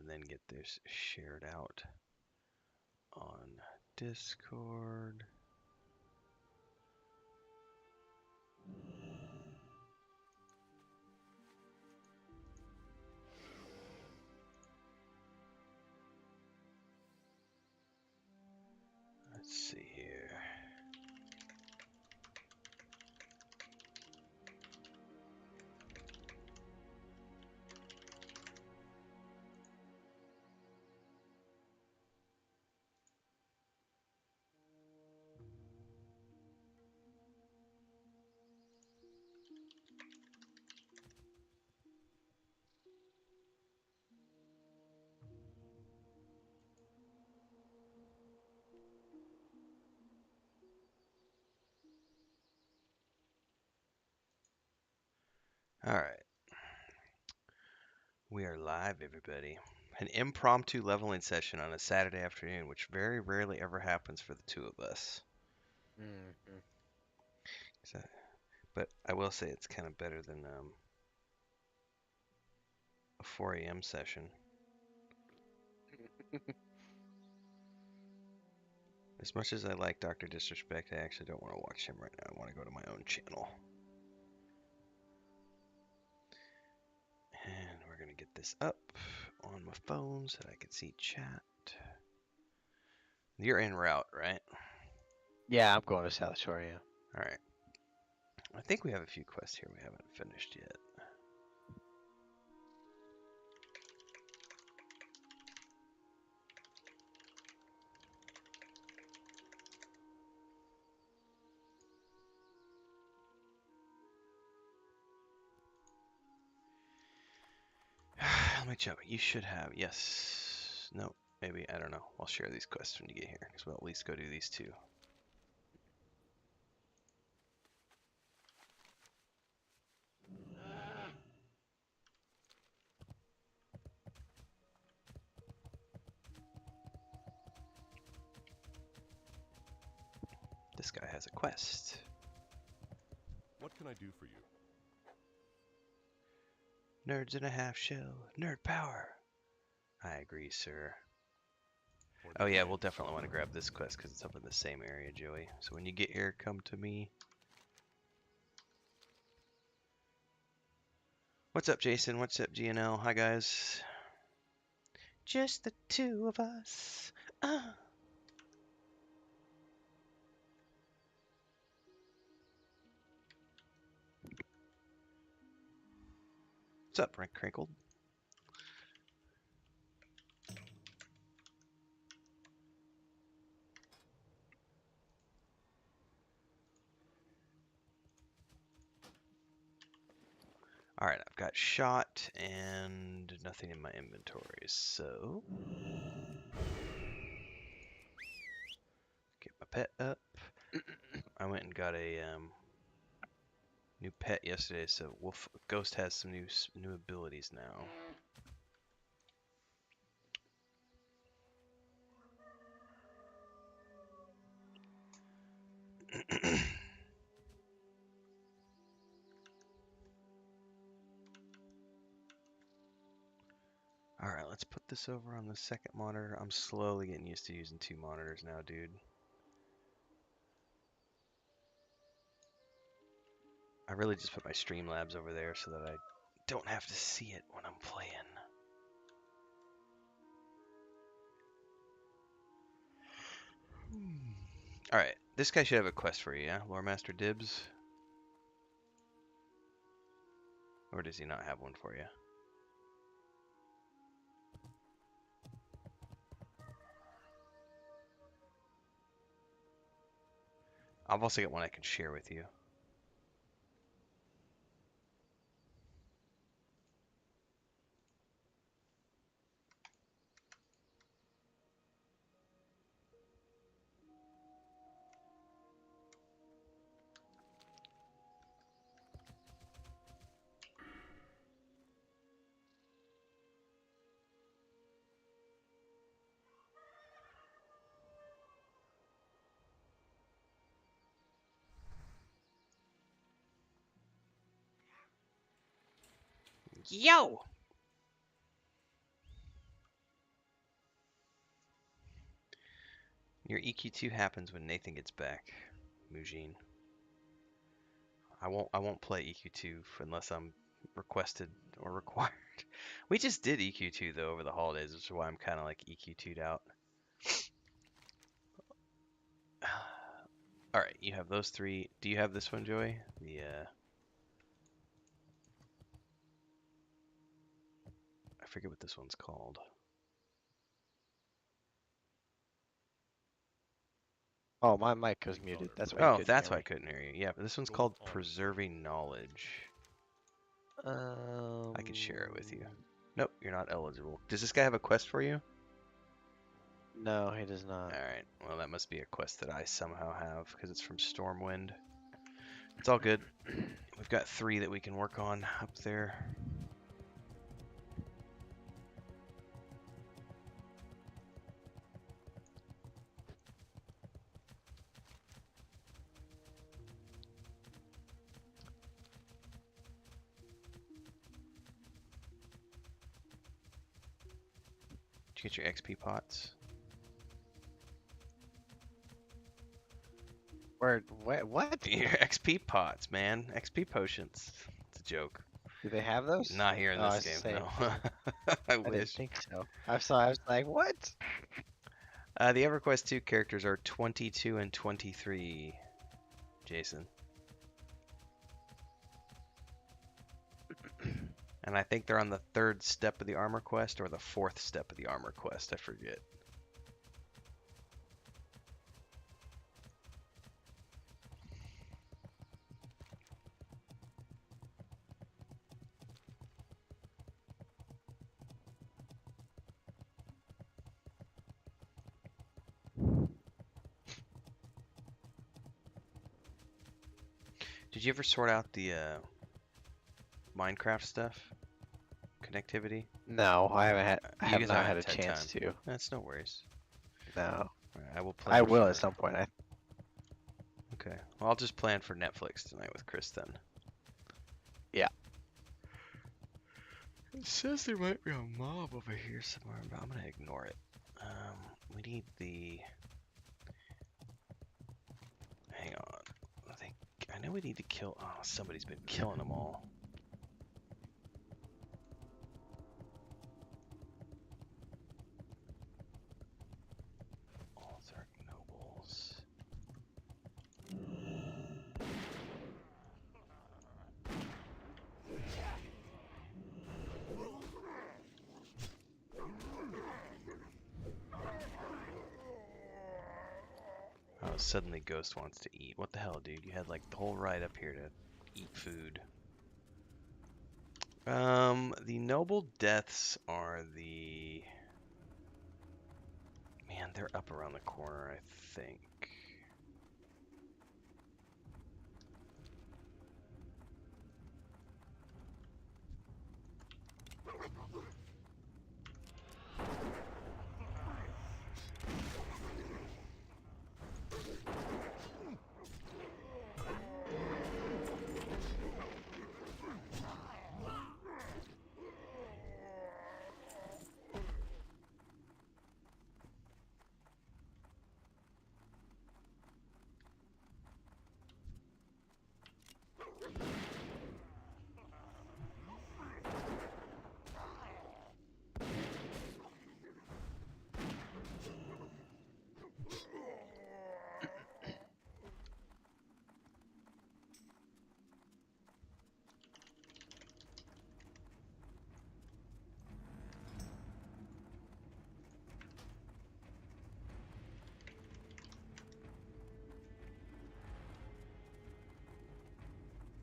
and then get this shared out on Discord. Let's see here. All right. We are live, everybody. An impromptu leveling session on a Saturday afternoon, which very rarely ever happens for the two of us. Mm-hmm. So, but I will say it's kind of better than a 4 a.m. session. As much as I like Dr. Disrespect, I actually don't want to watch him right now. I want to go to my own channel. And we're going to get this up on my phone so that I can see chat. You're en route, right? Yeah, I'm going to South Shore, yeah. All right. I think we have a few quests here we haven't finished yet. Let me check. You should have. Yes. No. Maybe. I don't know. I'll share these quests when you get here, because we'll at least go do these two. This guy has a quest. What can I do for you? Nerds in a half shell. Nerd power. I agree, sir. Oh yeah, we'll definitely want to grab this quest because it's up in the same area, Joey. So when you get here, come to me. What's up, Jason? What's up, GNL? Hi, guys. Just the two of us. What's up, Rick Crinkled? Alright, I've got shot and nothing in my inventory, so... Get my pet up. I went and got a new pet yesterday, so Ghost has some new abilities now. Alright, let's put this over on the second monitor. I'm slowly getting used to using two monitors now, dude. I really just put my Streamlabs over there so that I don't have to see it when I'm playing. Alright, this guy should have a quest for you, yeah? Lore Master Dibs? Or does he not have one for you? I've also got one I can share with you. Yo! Your EQ2 happens when Nathan gets back, Mujin. I won't play EQ2 unless I'm requested or required. We just did EQ2 though over the holidays, which is why I'm kind of like EQ2'd out. All right, you have those three. Do you have this one, Joey? The I forget what this one's called. Oh, my mic was muted. That's why you Oh, couldn't that's hear why I me. couldn't hear you. Yeah, but this one's called Preserving Knowledge. I could share it with you. Nope, you're not eligible. Does this guy have a quest for you? No, he does not. Alright, well that must be a quest that I somehow have, because it's from Stormwind. It's all good. We've got 3 that we can work on up there. Did you get your XP pots? Where? What? Your XP pots, man. XP potions. It's a joke. Do they have those? Not here in Oh, I this was game, saying, no. I I didn't wish. think so. I was like, what? The EverQuest 2 characters are 22 and 23, Jason. And I think they're on the 3rd step of the armor quest or the 4th step of the armor quest. I forget. Did you ever sort out the Minecraft stuff? Connectivity? No, I You have guys not haven't had a chance time. to. That's no worries. No. Alright, I will plan. I will for- at some point. Okay. Well, I'll just plan for Netflix tonight with Chris then. Yeah. It says there might be a mob over here somewhere, but I'm gonna ignore it. We need the. Hang on. I know we need to kill. Oh, somebody's been killing them all. Altharic nobles. Oh, suddenly Ghost wants to eat. What the hell, dude? You had like the whole ride up here to eat food. The noble deaths are the... Man, they're up around the corner, I think.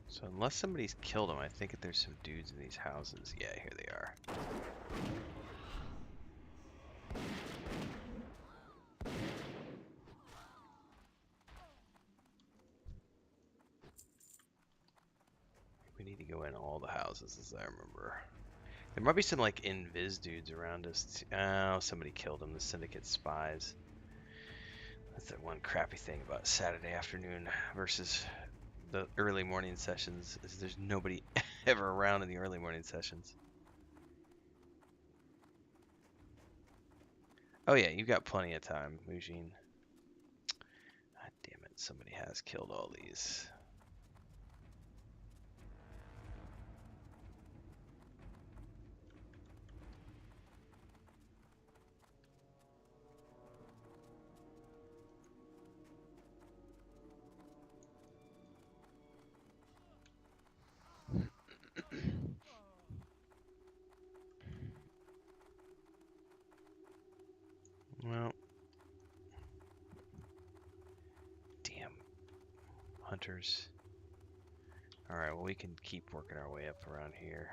So unless somebody's killed them, I think that there's some dudes in these houses. Yeah, here they are. We need to go in all the houses as I remember. There might be some like invis dudes around us. Oh, somebody killed him. The Syndicate spies. That's the one crappy thing about Saturday afternoon versus the early morning sessions is there's nobody ever around in the early morning sessions. Oh yeah, you've got plenty of time, Mujin. Somebody has killed all these. Well, damn hunters. All right, well we can keep working our way up around here.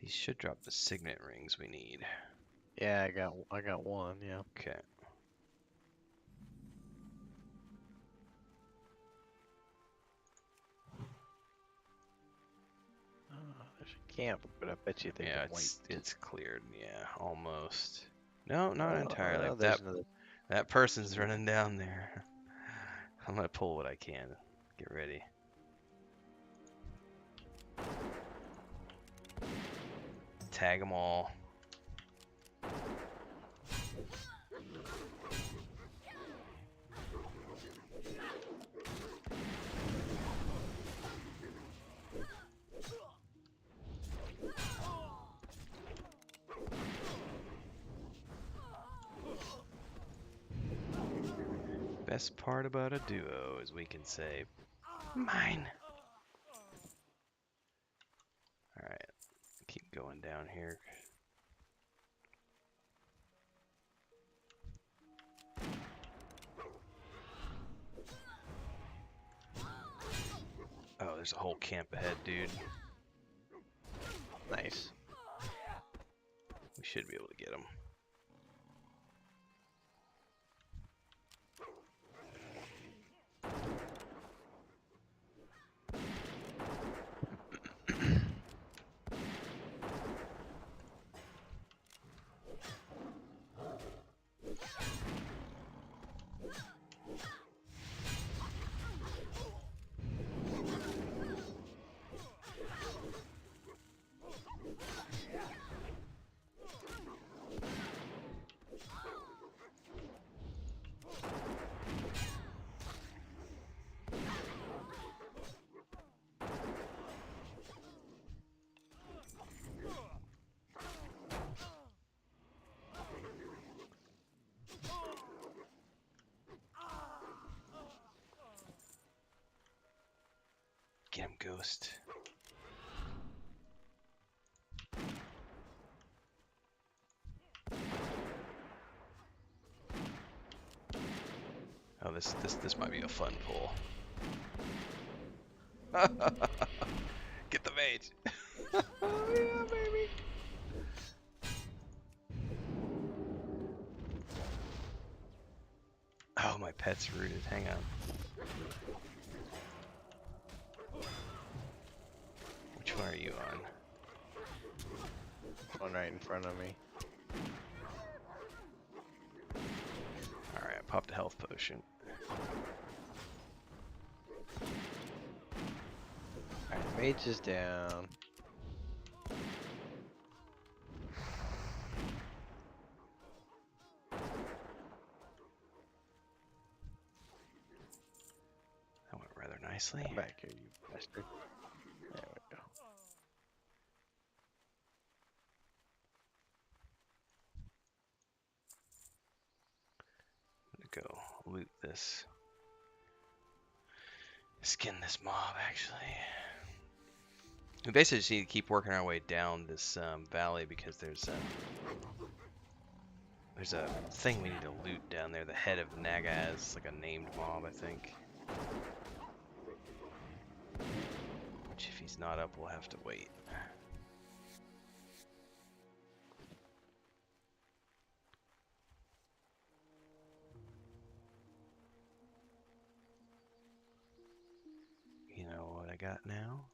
These should drop the signet rings we need. Yeah, I got one. Yeah. Okay. There's a camp, but I bet you they Yeah, can wait. it's cleared. Yeah, almost. No, not Oh, entirely. there's another. That person's running down there. I'm gonna pull what I can. Get ready. Tag them all. Best part about a duo is we can say, mine. Alright, keep going down here. Oh, there's a whole camp ahead, dude. Nice. We should be able to get them. Get him, Ghost. Oh, this might be a fun pull. Get the mage. Oh yeah, baby. Oh, my pet's rooted. Hang on. Which one are you on? One right in front of me. Alright, I popped a health potion. Alright, mage is down. That went rather nicely. Come back here, you bastard. There we go. I'm gonna go loot this. Skin this mob, actually. We basically just need to keep working our way down this valley because there's There's a thing we need to loot down there. The head of Nagaz, like a named mob, I think. Which, if he's not up, we'll have to wait. You know what I got now?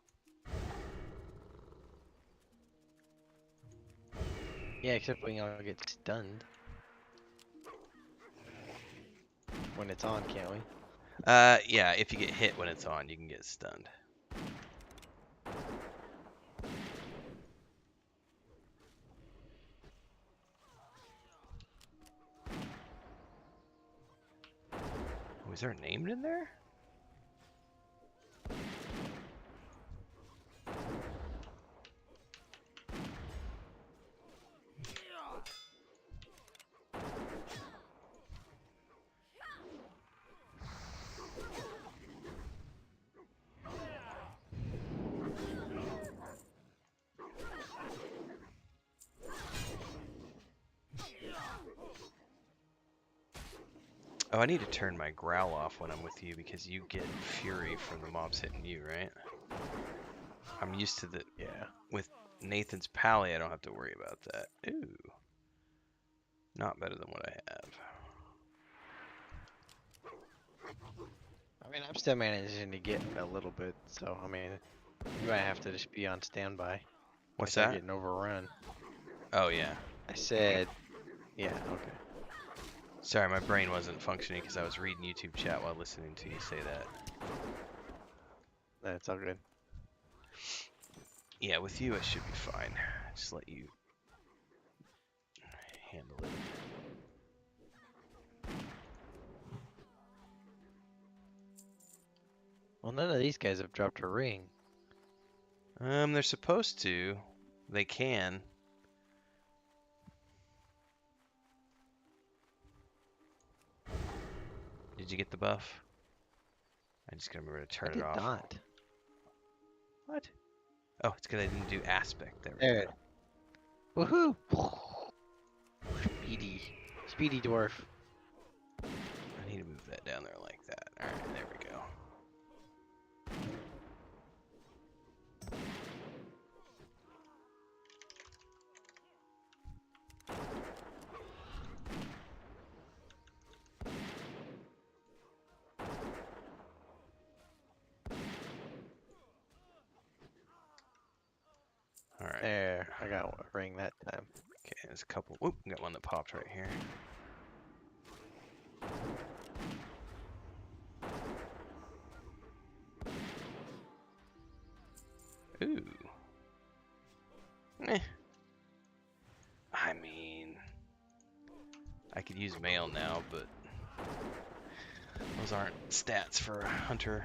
Yeah, except we all get stunned when it's on, can't we? Yeah, if you get hit when it's on, you can get stunned. Was there a name in there? Oh, I need to turn my growl off when I'm with you because you get fury from the mobs hitting you, right? I'm used to the... Yeah. With Nathan's Pally, I don't have to worry about that. Ooh. Not better than what I have. I mean, I'm still managing to get a little bit, so I mean, you might have to just be on standby. What's Like, I'm that? getting overrun. Oh, yeah. I said, yeah, okay. Sorry, my brain wasn't functioning because I was reading YouTube chat while listening to you say that. That's all good. Yeah, with you I should be fine. Just let you handle it. Well, none of these guys have dropped a ring. They're supposed to. They can. Did you get the buff? I just gotta remember to turn I it did off. not. What? Oh, it's because I didn't do aspect. There we There. go. Woohoo! Speedy. Speedy dwarf. I need to move that down there like that. Alright, there we go. Alright. There. I got a ring that time. Okay, there's a couple. Whoop, got one that popped right here. Ooh. Eh. I mean, I could use mail now, but those aren't stats for a hunter.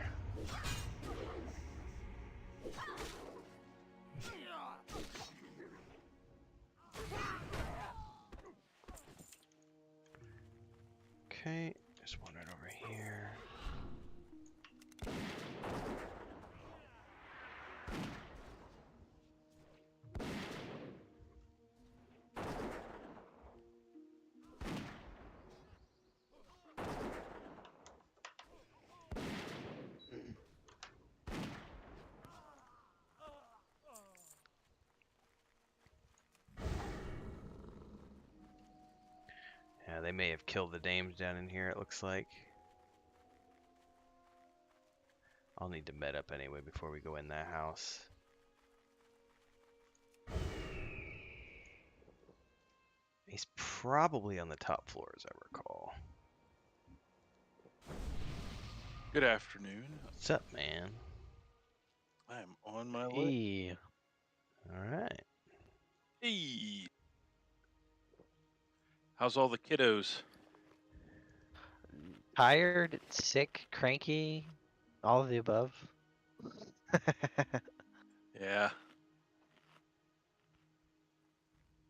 Okay, there's one right over here. Yeah, they may have killed the dames down in here, it looks like. I'll need to med up anyway before we go in that house. He's probably on the top floor, as I recall. Good afternoon. What's up, man? I am on my way. Hey. Alright. Hey. How's all the kiddos? Tired, sick, cranky, all of the above. Yeah.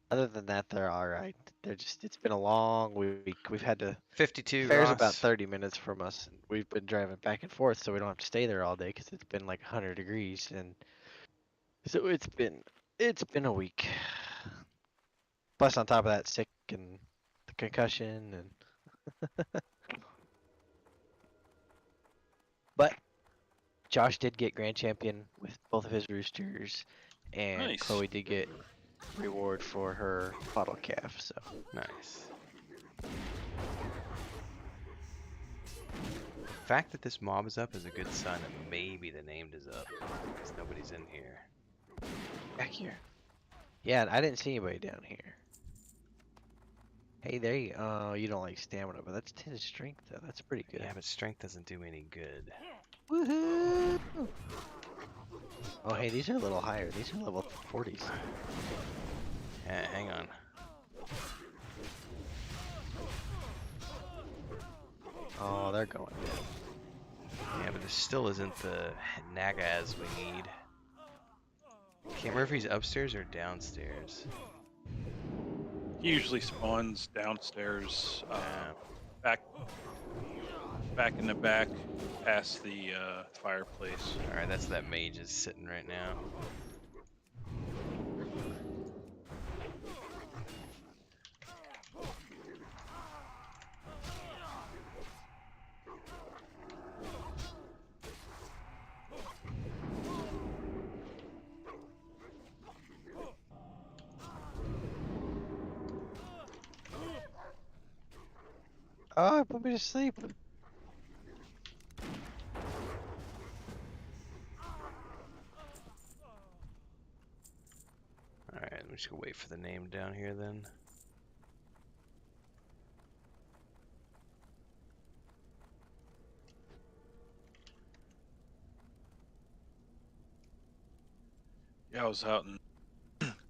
Other than that, they're all right. They're just, it's been a long week. We've had to, 52, fair's Ross. about 30 minutes from us. And we've been driving back and forth, so we don't have to stay there all day because it's been like 100 degrees. And so it's been a week. Plus on top of that, sick and the concussion and. But Josh did get grand champion with both of his roosters, and Nice. Chloe did get reward for her bottle calf. So Nice. The fact that this mob is up is a good sign that maybe the named is up, because nobody's in here. back here. Yeah, I didn't see anybody down here. Hey, there you. Oh, you don't like stamina, but that's 10 strength though. That's pretty good. Yeah, but strength doesn't do any good. Woohoo! Oh, hey, these are a little higher. These are level 40s. Hang on. Oh, they're going down. Yeah, but there still isn't the Nagas we need. Can't remember if he's upstairs or downstairs. He usually spawns downstairs, Yeah. back in the back, past the fireplace. Alright, that's that mage is sitting right now. Oh, put me to sleep. Alright, I'm just gonna wait for the name down here then. Yeah, I was out in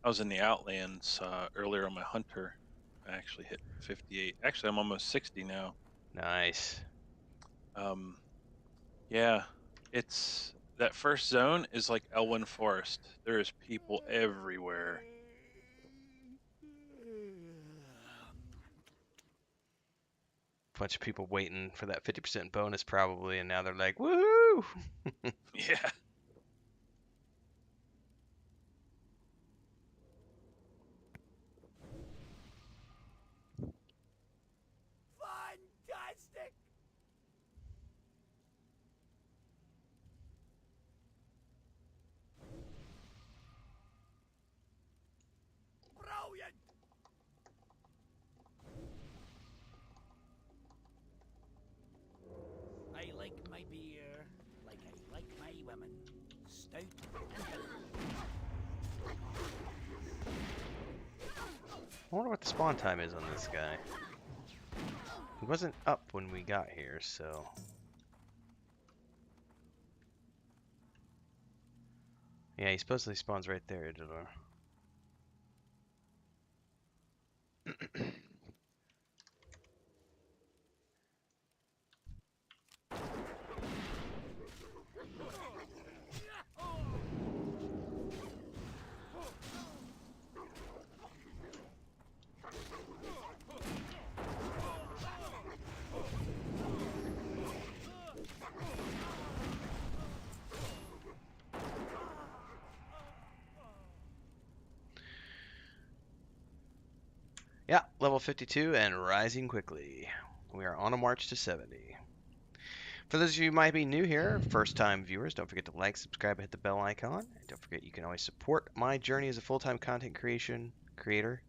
I was in the Outlands earlier on my hunter. I actually hit 58. Actually, I'm almost 60 now. Nice. Yeah, it's that first zone is like Elwyn Forest. There is people everywhere. Bunch of people waiting for that 50% bonus probably, and now they're like, woohoo! Yeah. Fantastic! Brilliant! I like my beer like I like my women. Stout and I wonder what the spawn time is on this guy. He wasn't up when we got here, so... Yeah, he supposedly spawns right there, Idhradlor. Yeah, level 52 and rising quickly. We are on a march to 70. For those of you who might be new here, first-time viewers, don't forget to like, subscribe, and hit the bell icon. And don't forget you can always support my journey as a full-time content creation creator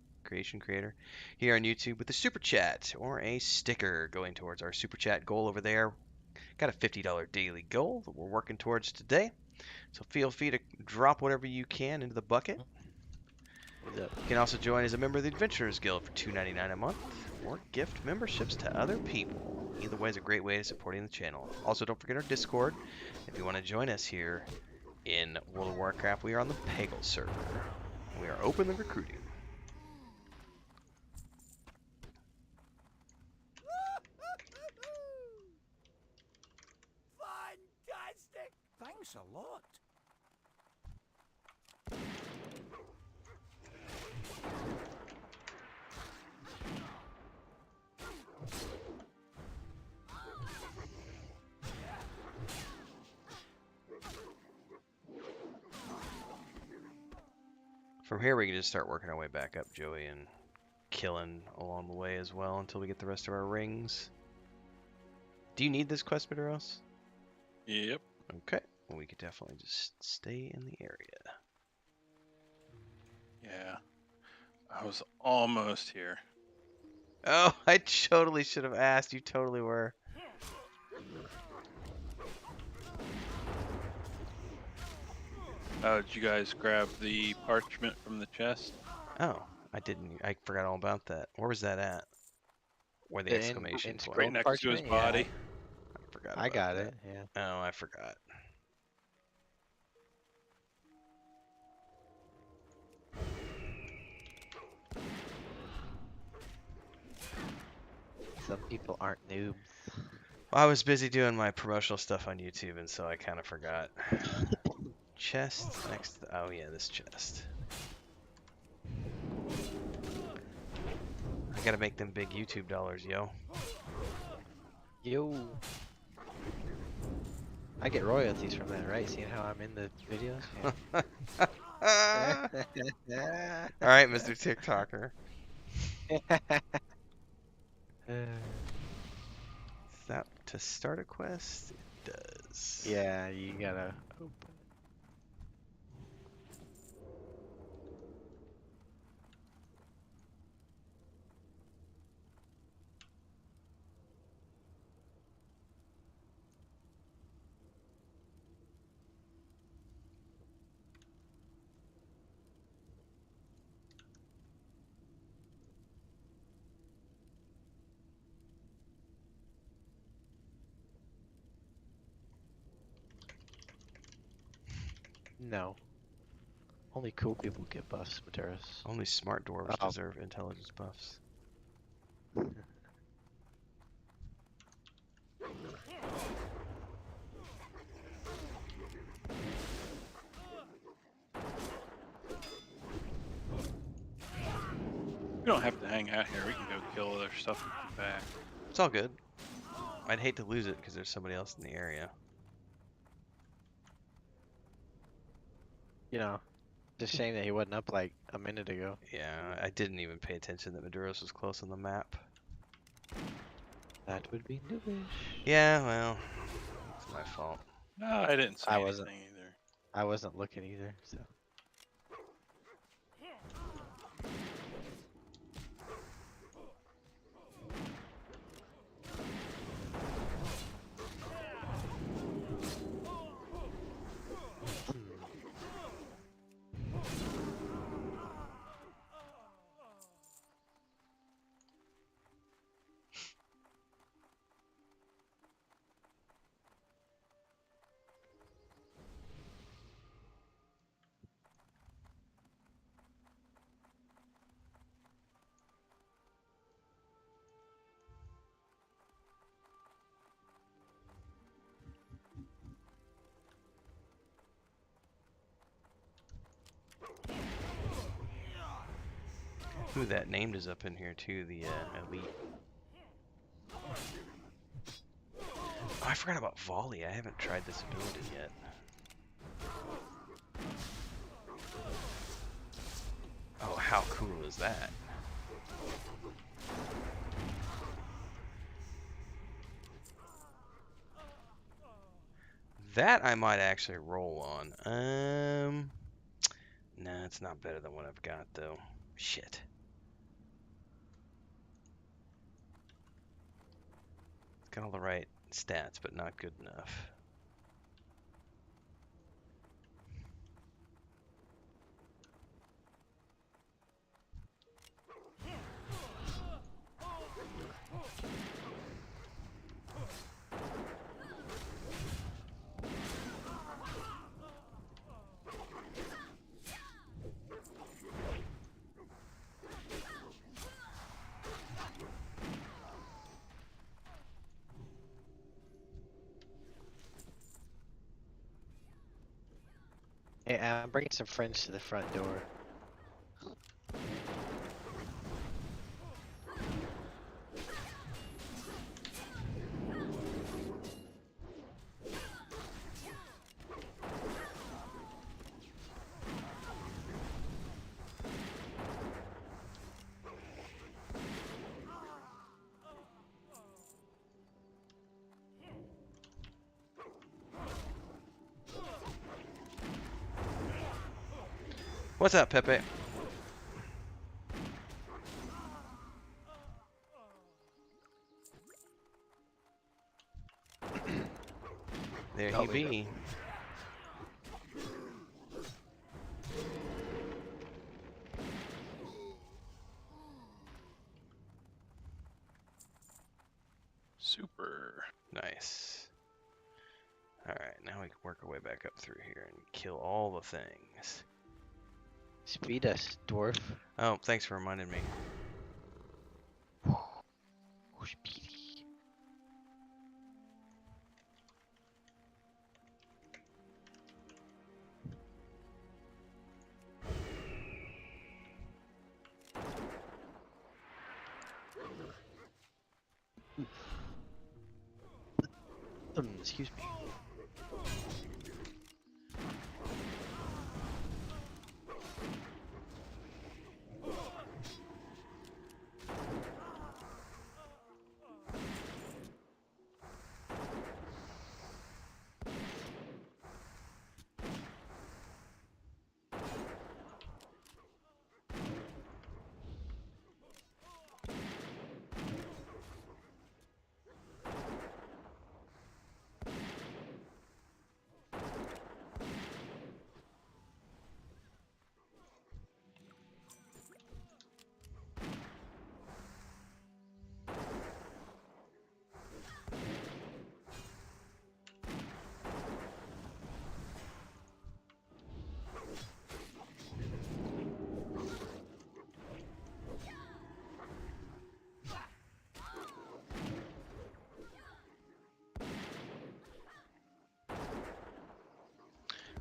here on YouTube with a super chat or a sticker going towards our super chat goal over there. Got a $50 daily goal that we're working towards today. So feel free to drop whatever you can into the bucket. You can also join as a member of the Adventurers Guild for $2.99 a month, or gift memberships to other people. Either way is a great way of supporting the channel. Also, don't forget our Discord. If you want to join us here in World of Warcraft, we are on the Peggle server. We are openly recruiting. fantastic! Thanks a lot. From here, we can just start working our way back up, Joey, and killing along the way as well until we get the rest of our rings. Do you need this quest, Maduros? Yep. Okay. Well, we could definitely just stay in the area. Yeah. I was almost here. Oh, I totally should have asked. You totally were. Did you guys grab the parchment from the chest? Oh, I didn't. I forgot all about that. Where was that at? Where the exclamation point? Right next to his Parchment? body. I forgot. I about got that. it. Yeah. Oh, I forgot. Some people aren't noobs. Well, I was busy doing my promotional stuff on YouTube, and so I kind of forgot. Chest next to oh yeah, this chest. I gotta make them big YouTube dollars, yo. Yo. I get royalties from that, right? Seeing how I'm in the videos. Yeah. All right, Mr. TikToker. Is that to start a quest? It does. Yeah, you gotta open. No. Only cool people get buffs, Maduros. Only smart dwarves Oh. deserve intelligence buffs. We don't have to hang out here. We can go kill other stuff and come back. It's all good. I'd hate to lose it because there's somebody else in the area. You know, it's a shame that he wasn't up like a minute ago. Yeah, I didn't even pay attention that Maduros was close on the map. That would be noobish. Yeah, well, it's my fault. No, I didn't say I anything wasn't. either. I wasn't looking either, so. Ooh, that named is up in here too, the elite. Oh, I forgot about volley. I haven't tried this ability yet. Oh, how cool is that? That I might actually roll on. Nah, it's not better than what I've got though. Shit. It's got all the right stats, but not good enough. Hey, I'm bringing some friends to the front door. What's up, Pepe? There Oh, he we go. be. Super. Nice. Alright, now we can work our way back up through here and kill all the things. Speed us, dwarf. Oh, thanks for reminding me. Speedy. Excuse me.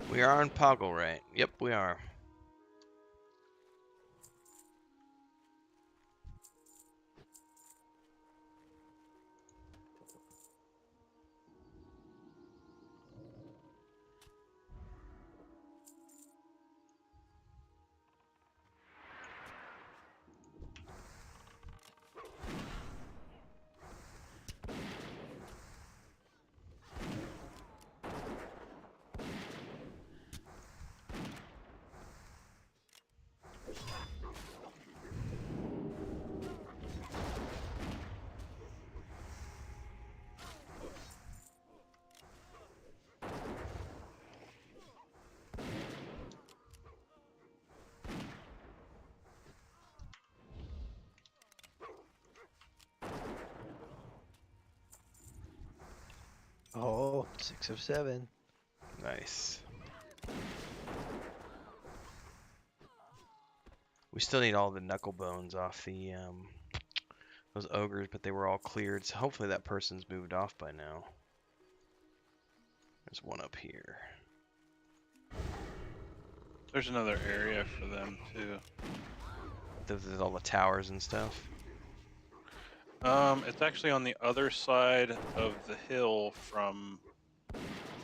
We are on Poggle, right? Yep, we are. Oh, 6 of 7. Nice. We still need all the knuckle bones off the those ogres, but they were all cleared, so hopefully that person's moved off by now. There's one up here. There's another area for them too. There's all the towers and stuff. It's actually on the other side of the hill from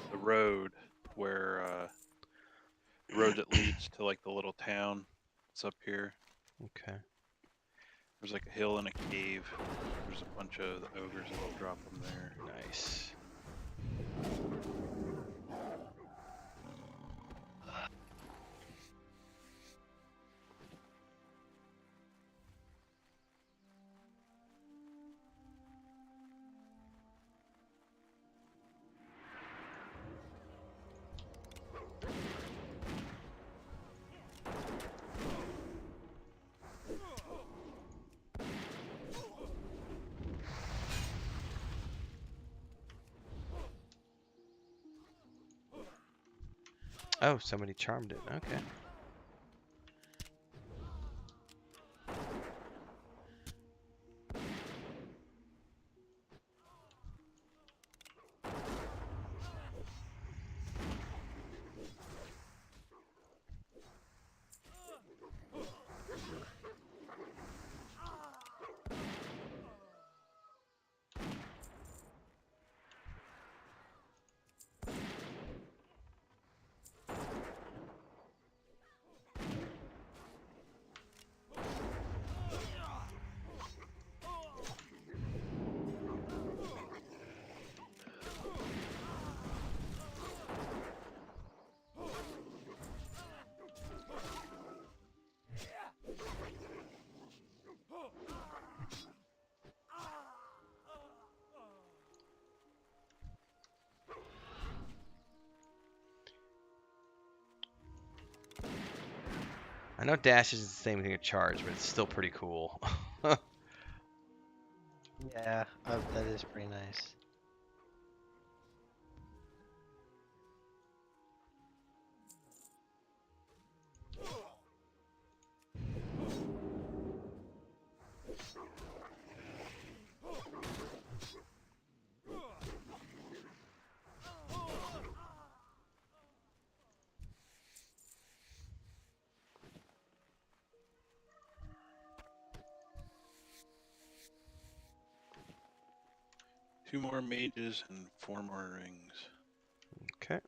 the road, where the road that leads to like the little town. It's up here. Okay. There's like a hill and a cave. There's a bunch of the ogres that'll drop them there. Nice. Oh, somebody charmed it. Okay. I know dash is the same thing as charge, but it's still pretty cool. Yeah, that is pretty nice. Two more mages and 4 more rings. Okay.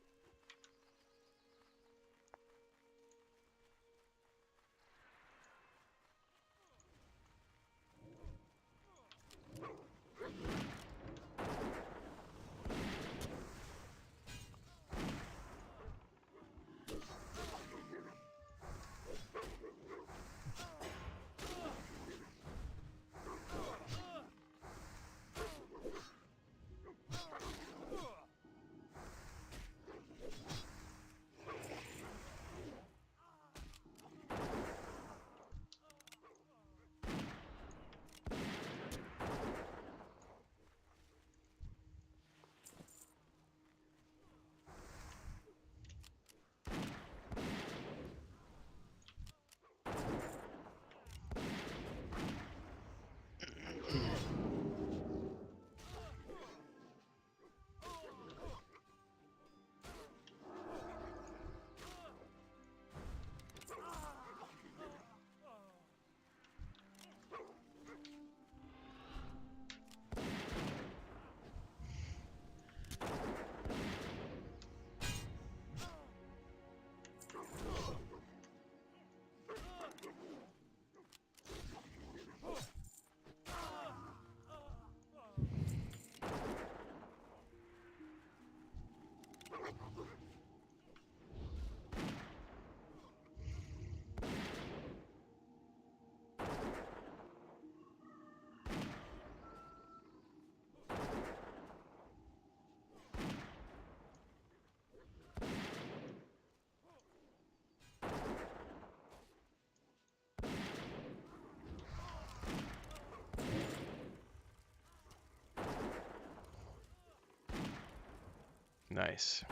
Nice.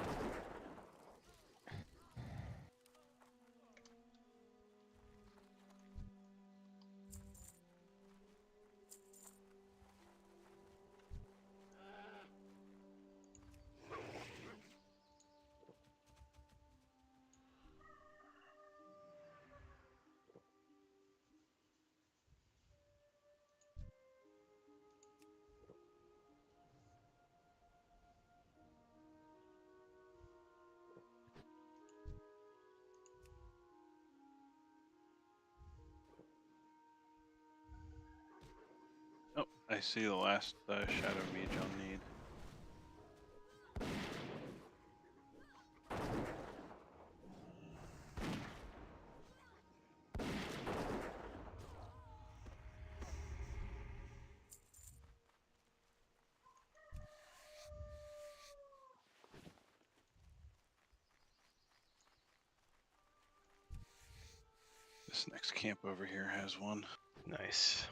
Oh, I see the last shadow mage I'll need. This next camp over here has one. Nice.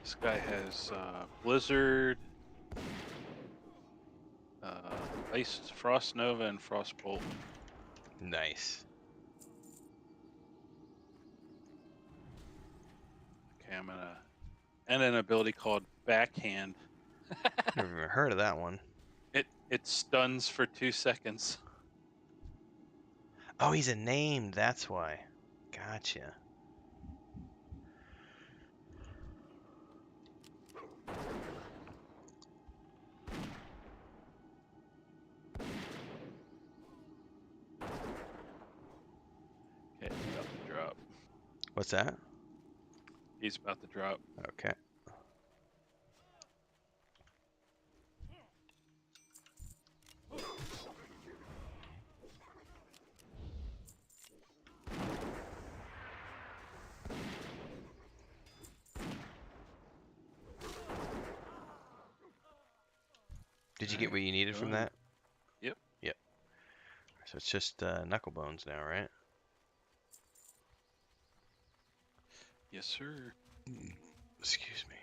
This guy has Blizzard, Ice, Frost Nova, and Frost Bolt. Nice. Okay, I'm gonna... And an ability called backhand. Never even heard of that one. It stuns for 2 seconds. Oh, he's a named. That's why. Gotcha. Okay, it's about to drop. What's that? He's about to drop. Okay. Did you get what you needed from Done. that? Yep. Yep. So it's just knuckle bones now, right? Yes, sir. Excuse me.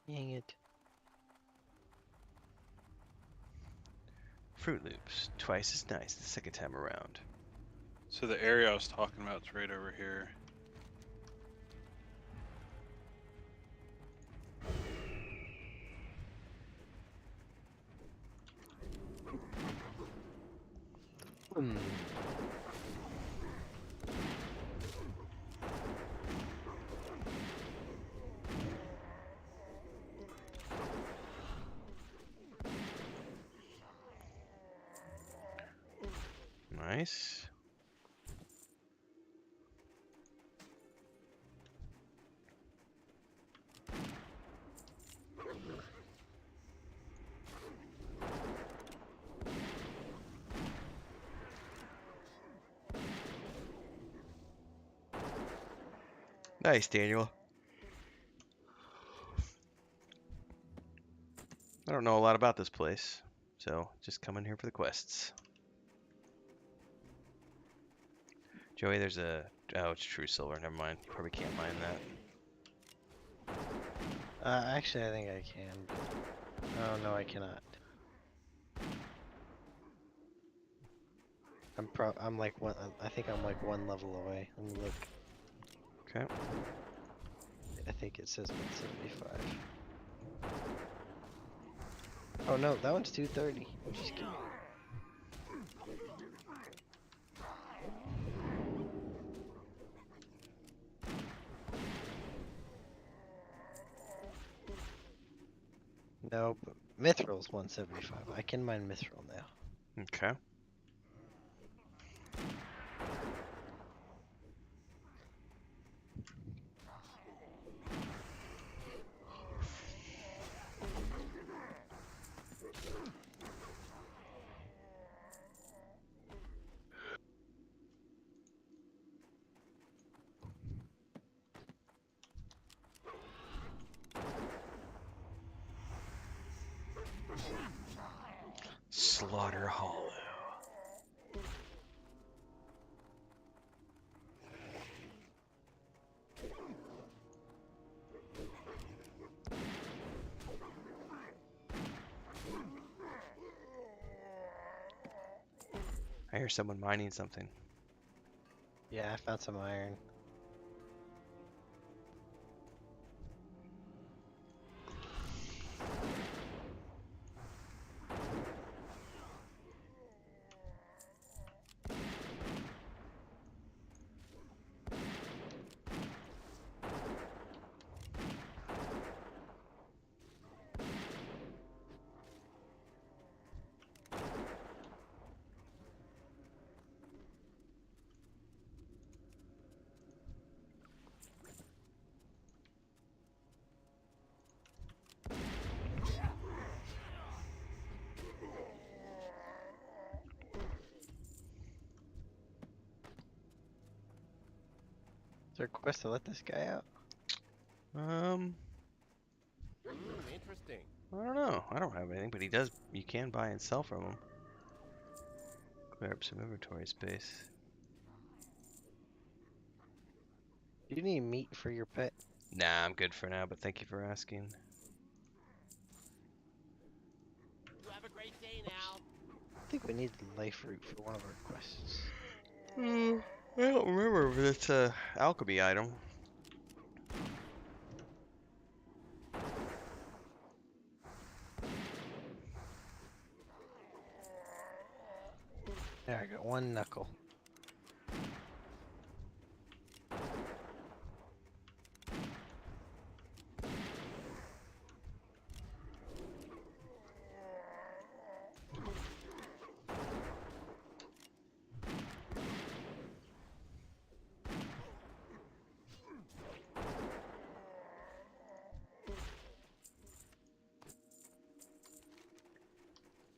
Dang it. Fruit Loops, twice as nice the second time around. So the area I was talking about is right over here. Hmm. Nice. Nice, Daniel. I don't know a lot about this place, so just come in here for the quests. Joey, there's a... Oh, it's true silver. Never mind. You probably can't mine that. Actually, I think I can. Oh, no, I cannot. I'm like one. I think I'm like one level away. Let me look. Okay. I think it says 175. Oh no, that one's 230. I'm just kidding. No, but Mithril's 175. I can mine Mithril now. Okay. Slaughter Hollow. I hear someone mining something. Yeah, I found some iron. Is there a quest to let this guy out? Interesting. I don't know. I don't have anything, but he does. You can buy and sell from him. Clear up some inventory space. Do you need meat for your pet? Nah, I'm good for now, but thank you for asking. You have a great day now. think we need the life root for one of our quests. I don't remember, but it's a alchemy item. There, I got one knuckle.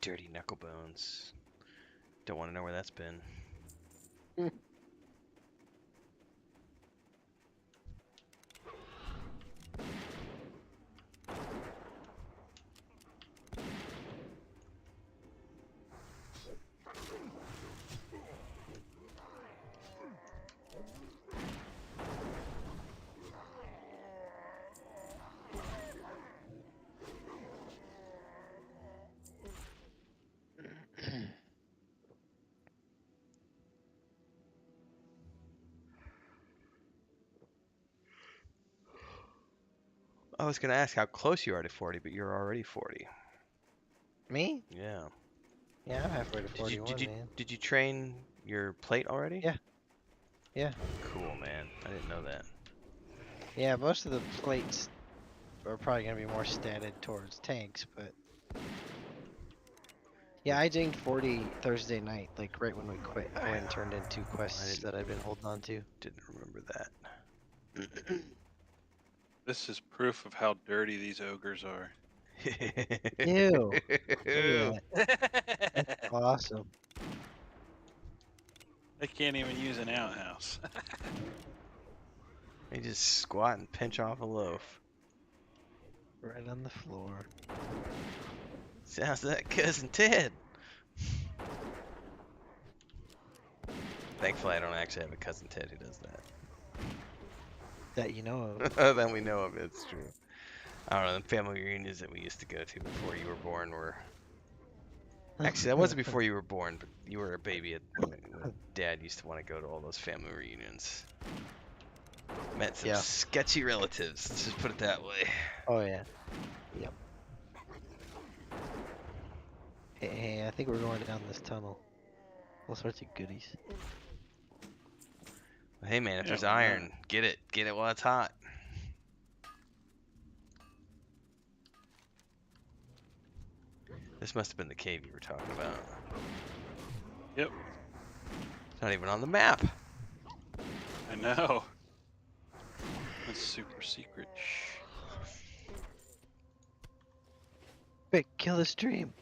Dirty knuckle bones. Don't want to know where that's been. I was gonna ask how close you are to 40, but you're already 40. Me? Yeah. Yeah, I'm halfway to Did 41, man. you train your plate already? Yeah. Yeah. Cool, man. I didn't know that. Yeah, most of the plates are probably gonna be more statted towards tanks, but yeah, I dinged 40 Thursday night, like right when we quit. I went and turned in 2 quests didn't- that I've been holding on to. Didn't remember that. This is proof of how dirty these ogres are. Ew. Look at that. That's awesome. They can't even use an outhouse. They just squat and pinch off a loaf. Right on the floor. Sounds like cousin Ted. Thankfully, I don't actually have a cousin Ted who does that. That you know of. That we know of, it's true. I don't know, the family reunions that we used to go to before you were born were... Actually, that wasn't before you were born, but you were a baby when Dad used to want to go to all those family reunions. Met some Yeah. sketchy relatives, let's just put it that way. Oh yeah. Yep. Hey, I think we're going down this tunnel. All sorts of goodies. Hey man, if Yeah, there's why not? iron, get it. Get it while it's hot. This must have been the cave you were talking about. Yep, It's not even on the map. I know. It's super secret. Shh. Quick, kill the stream.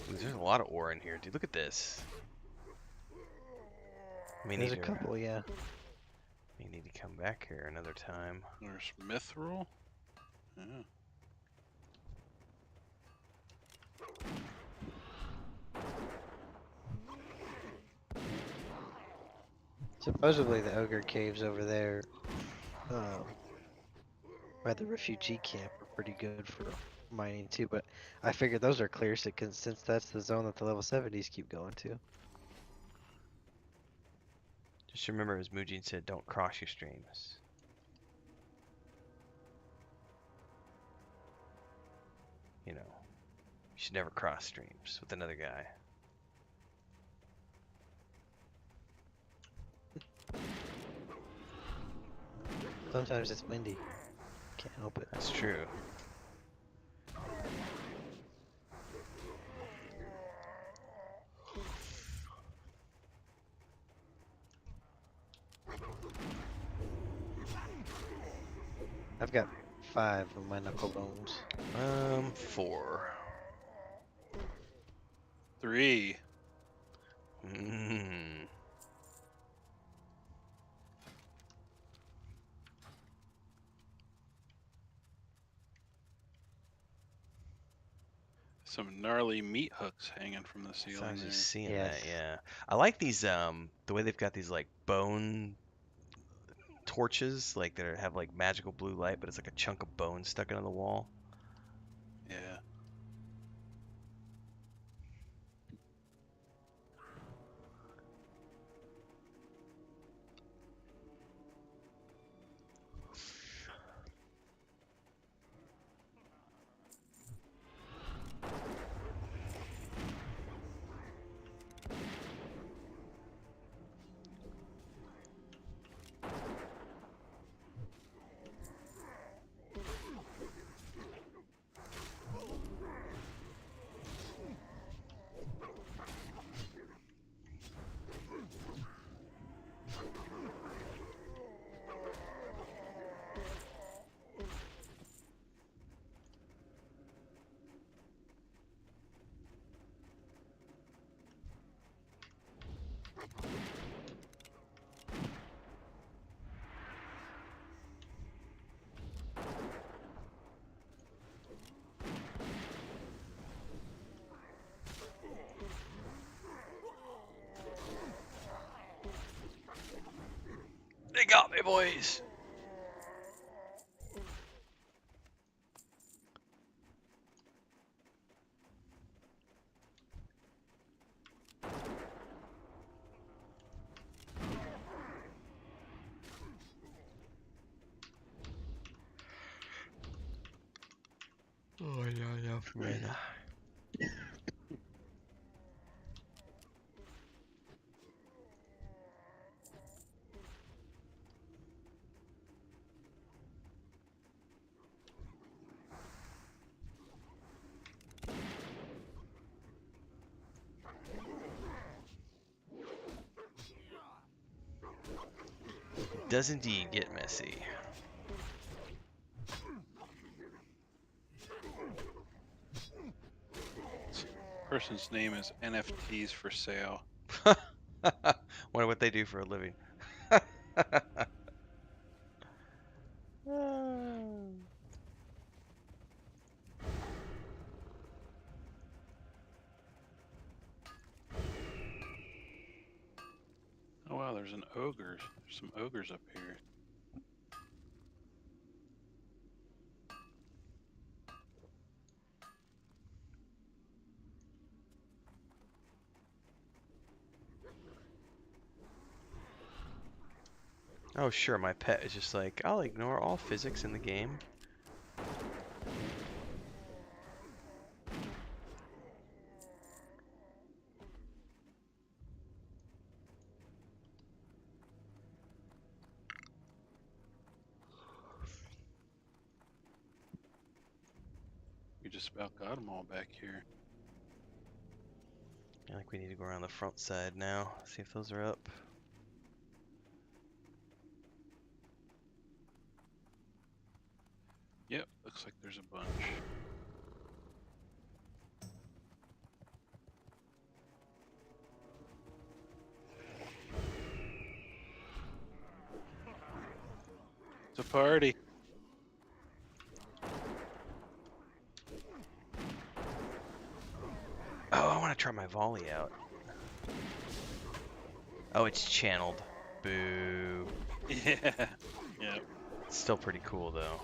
There's a lot of ore in here, dude. Look at this. We There's need a to, couple, yeah. we need to come back here another time. There's mithril. Yeah. Supposedly the ogre caves over there, by the refugee camp, are pretty good for mining too. But I figured those are clear, since that's the zone that the level 70s keep going to. Just remember, as Mujin said, don't cross your streams. You know, you should never cross streams with another guy. Sometimes it's windy. Can't help it. That's true. I've got 5 of my knuckle bones. 4. 3. Mm. Some gnarly meat hooks hanging from the So I ceiling was there. just seeing Yes. that, yeah. I like these the way they've got these like bone torches, like that have like magical blue light, but it's like a chunk of bone stuck into the wall. Yeah. They got me, boys. Oh, yeah, yeah, man. It does indeed get messy. Person's name is NFTs for sale. Wonder what they do for a living. Oh wow, there's an ogre. There's some ogres up here. Oh, sure, my pet is just like, I'll ignore all physics in the game. We just about got them all back here. I think we need to go around the front side now, see if those are up. Yep, looks like there's a bunch. It's a party. Oh, I want to try my volley out. Oh, it's channeled. Boo. Yeah. Yep. It's still pretty cool, though.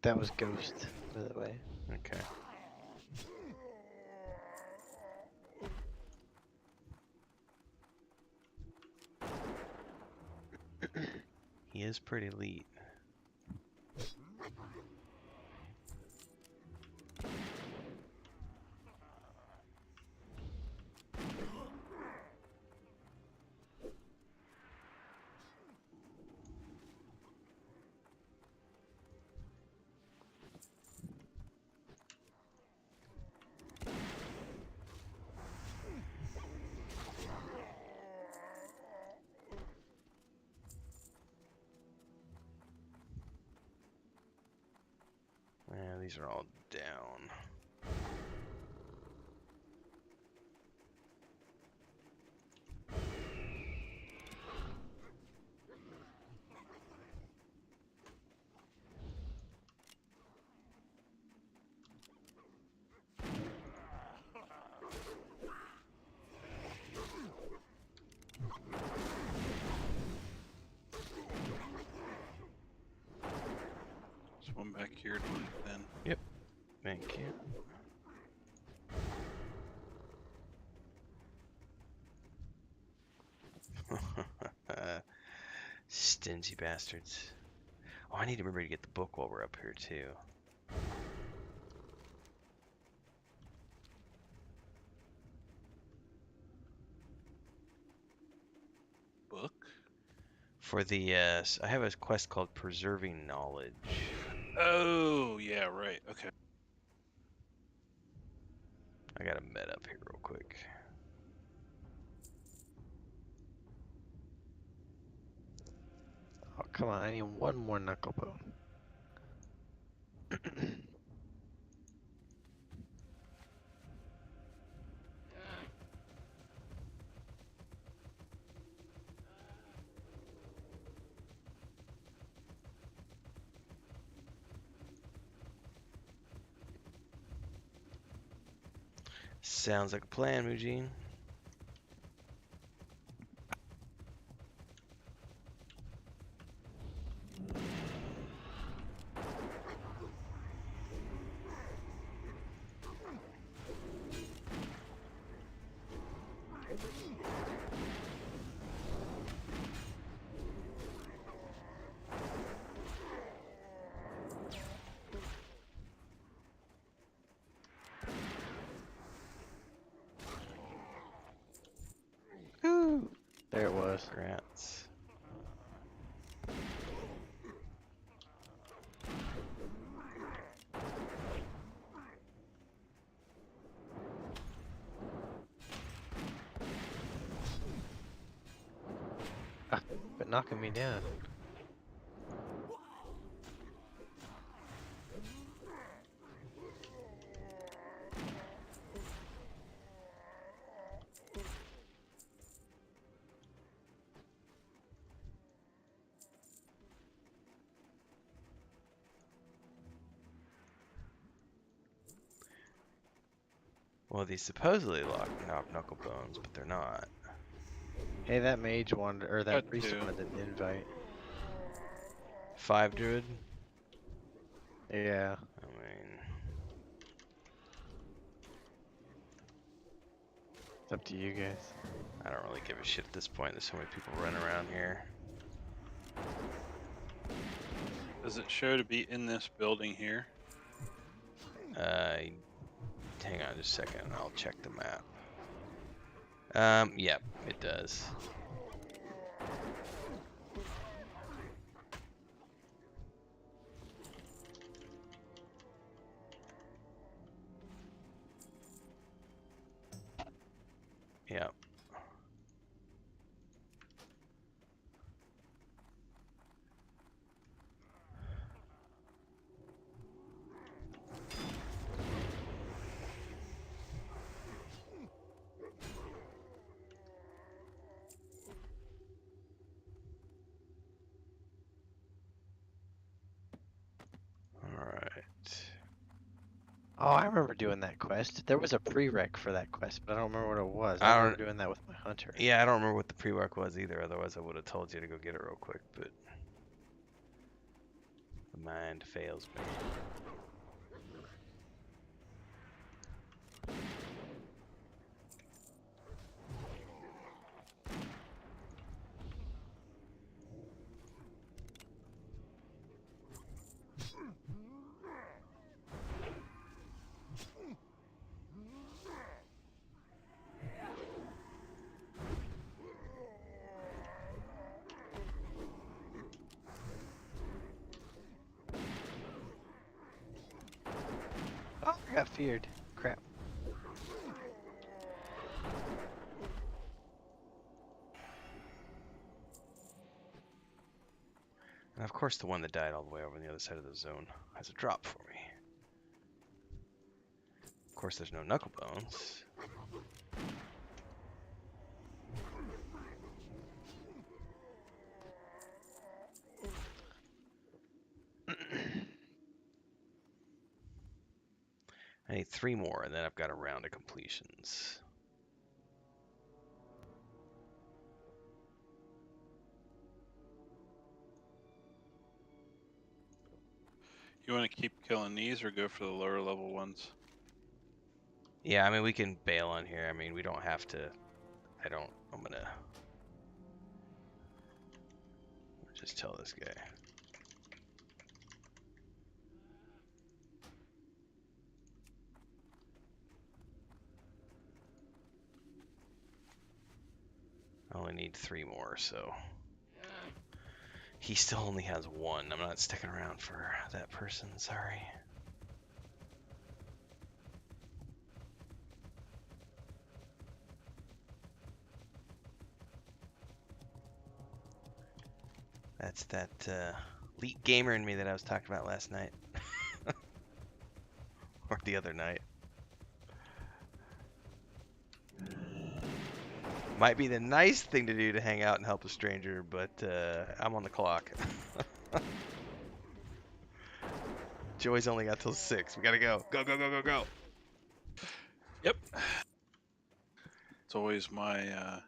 That was Ghost, by the way. Okay. He is pretty elite. these are all down. There's one back here to loot then. Thank you. Stingy bastards. Oh, I need to remember to get the book while we're up here too. Book? For the, I have a quest called Preserving Knowledge. Oh, yeah, right. Okay. I gotta med up here real quick. Oh, come on, I need one more knuckle bone. Sounds like a plan, Mujin. Ooh, there it was. Congrats. But knocking me down. Well, these supposedly knock knuckle bones, but they're not. Hey, that mage wanted, or that Got priest two. wanted an invite. 5 druid? Yeah. I mean, It's up to you guys. I don't really give a shit at this point. There's so many people running around here. Does it show to be in this building here? Hang on just a second. I'll check the map. Yep, it does. Yep. Alright. Oh, I remember doing that quest. There was a prereq for that quest, but I don't remember what it was. I I don't- remember doing that with my hunter. Yeah, I don't remember what the prereq was either, otherwise I would have told you to go get it real quick, but the mind fails me. Oh, I got feared. Crap. And of course the one that died all the way over on the other side of the zone has a drop for me. course, there's no knuckle bones. I need 3 more, and then I've got a round of completions. You want to keep killing these or go for the lower level ones? Yeah, I mean, we can bail on here. I mean, we don't have to. I'm gonna just tell this guy. I only need 3 more, so. He still only has 1. I'm not sticking around for that person, sorry. That's that elite gamer in me that I was talking about last night. Or the other night. Might be the nice thing to do to hang out and help a stranger, but I'm on the clock. Joey's only got till 6. We gotta go. Go, go, go, go, go. Yep. It's always my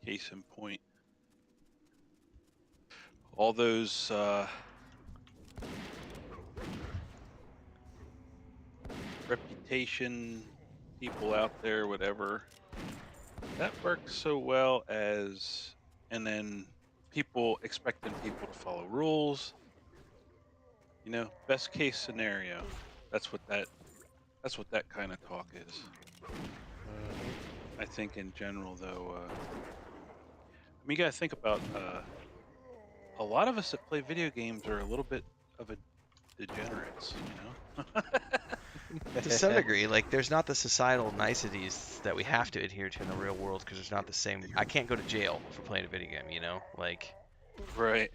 case in point. All those reputation people out there, whatever, that works so well as, and then people expecting people to follow rules. You know, best case scenario. That's what that kind of talk is. I think in general, though, I mean, you gotta think about a lot of us that play video games are a little bit of a degenerates, you know. To some degree, like, there's not the societal niceties that we have to adhere to in the real world because there's not the same. I can't go to jail for playing a video game, you know? Like, Right.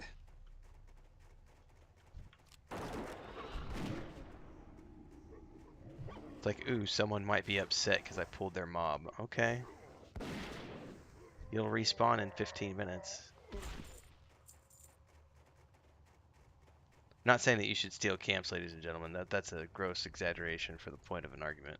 it's like, ooh, someone might be upset because I pulled their mob. Okay. You'll respawn in 15 minutes. Not saying that you should steal camps, ladies and gentlemen. That's a gross exaggeration for the point of an argument.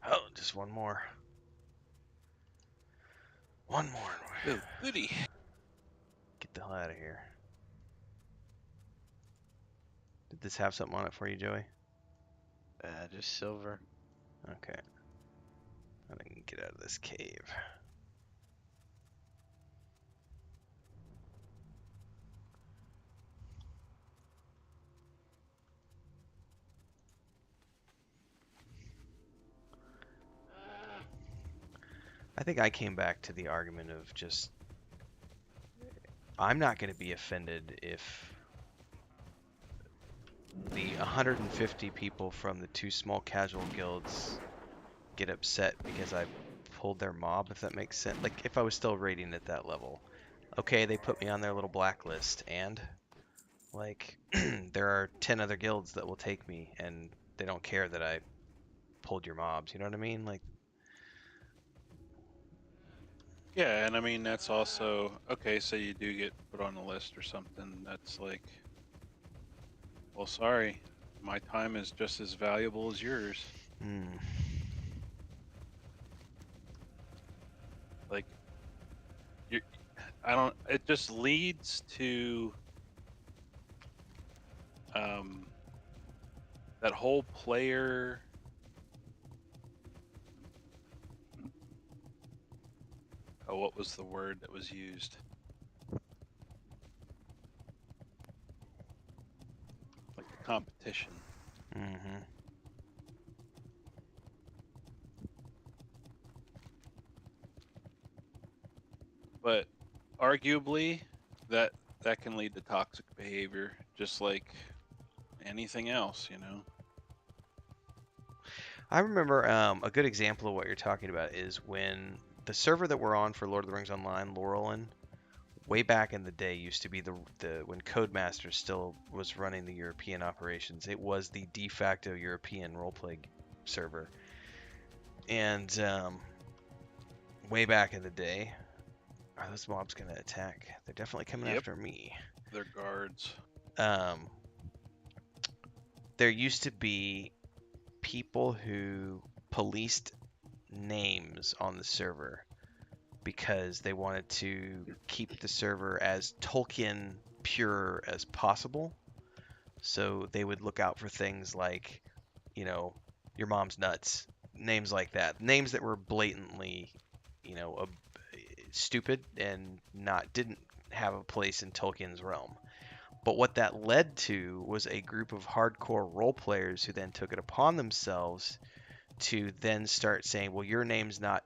Oh, just one more. One more. Oh, goody. Get the hell out of here. Did this have something on it for you, Joey? Just silver. Okay. I can get out of this cave. I think I came back to the argument of just, I'm not going to be offended if the 150 people from the 2 small casual guilds get upset because I pulled their mob, if that makes sense. Like, if I was still raiding at that level. Okay, they put me on their little blacklist, and, like, there are 10 other guilds that will take me, and they don't care that I pulled your mobs, you know what I mean? Like, Yeah, and I mean that's also okay. So you do get put on a list or something. That's like, well, sorry, my time is just as valuable as yours. Like, you, I don't. It just leads to that whole player. Oh, what was the word that was used? Like the competition. but arguably, that can lead to toxic behavior, just like anything else. I remember a good example of what you're talking about is when the server that we're on for Lord of the Rings Online, Laurelin, way back in the day used to be the when Codemaster still was running the European operations. It was the de facto European roleplay server, and way back in the day, are those mobs gonna attack? They're definitely coming Yep. after me. They're guards. There used to be people who policed names on the server because they wanted to keep the server as Tolkien pure as possible. So they would look out for things like, your mom's nuts, names like that, names that were blatantly, stupid and didn't have a place in Tolkien's realm. But what that led to was a group of hardcore role players who then took it upon themselves to then start saying, well, your name's not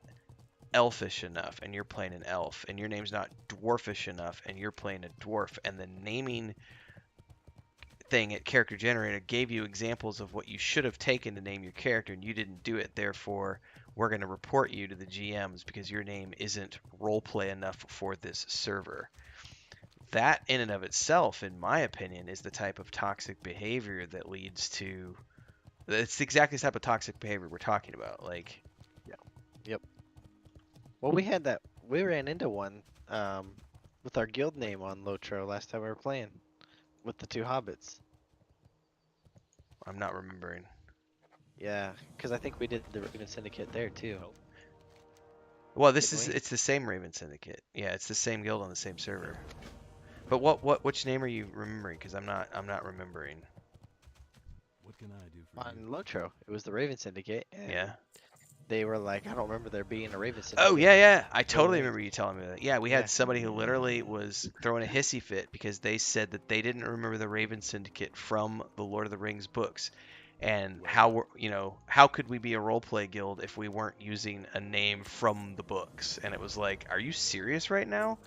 elfish enough and you're playing an elf, and your name's not dwarfish enough and you're playing a dwarf. And the naming thing at Character Generator gave you examples of what you should have taken to name your character and you didn't do it. Therefore, we're going to report you to the GMs because your name isn't roleplay enough for this server. That in and of itself, in my opinion, is the type of toxic behavior that leads to. It's exactly the type of toxic behavior we're talking about. Like, Yep. Well, we ran into one with our guild name on Lotro last time we were playing with the two hobbits. I'm not remembering. Yeah, because I think we did the Raven Syndicate there too. Well, Didn't we? it's the same Raven Syndicate. Yeah, it's the same guild on the same server. But which name are you remembering? Because I'm not remembering. What can I do for On you? Lotro, it was the Raven Syndicate, and Yeah. they were like, I don't remember there being a Raven Syndicate. Oh yeah. I Really totally weird. remember you telling me that. Yeah, we Yeah. had somebody who literally was throwing a hissy fit because they said that they didn't remember the Raven Syndicate from the Lord of the Rings books. And how could we be a roleplay guild if we weren't using a name from the books? And it was like, are you serious right now?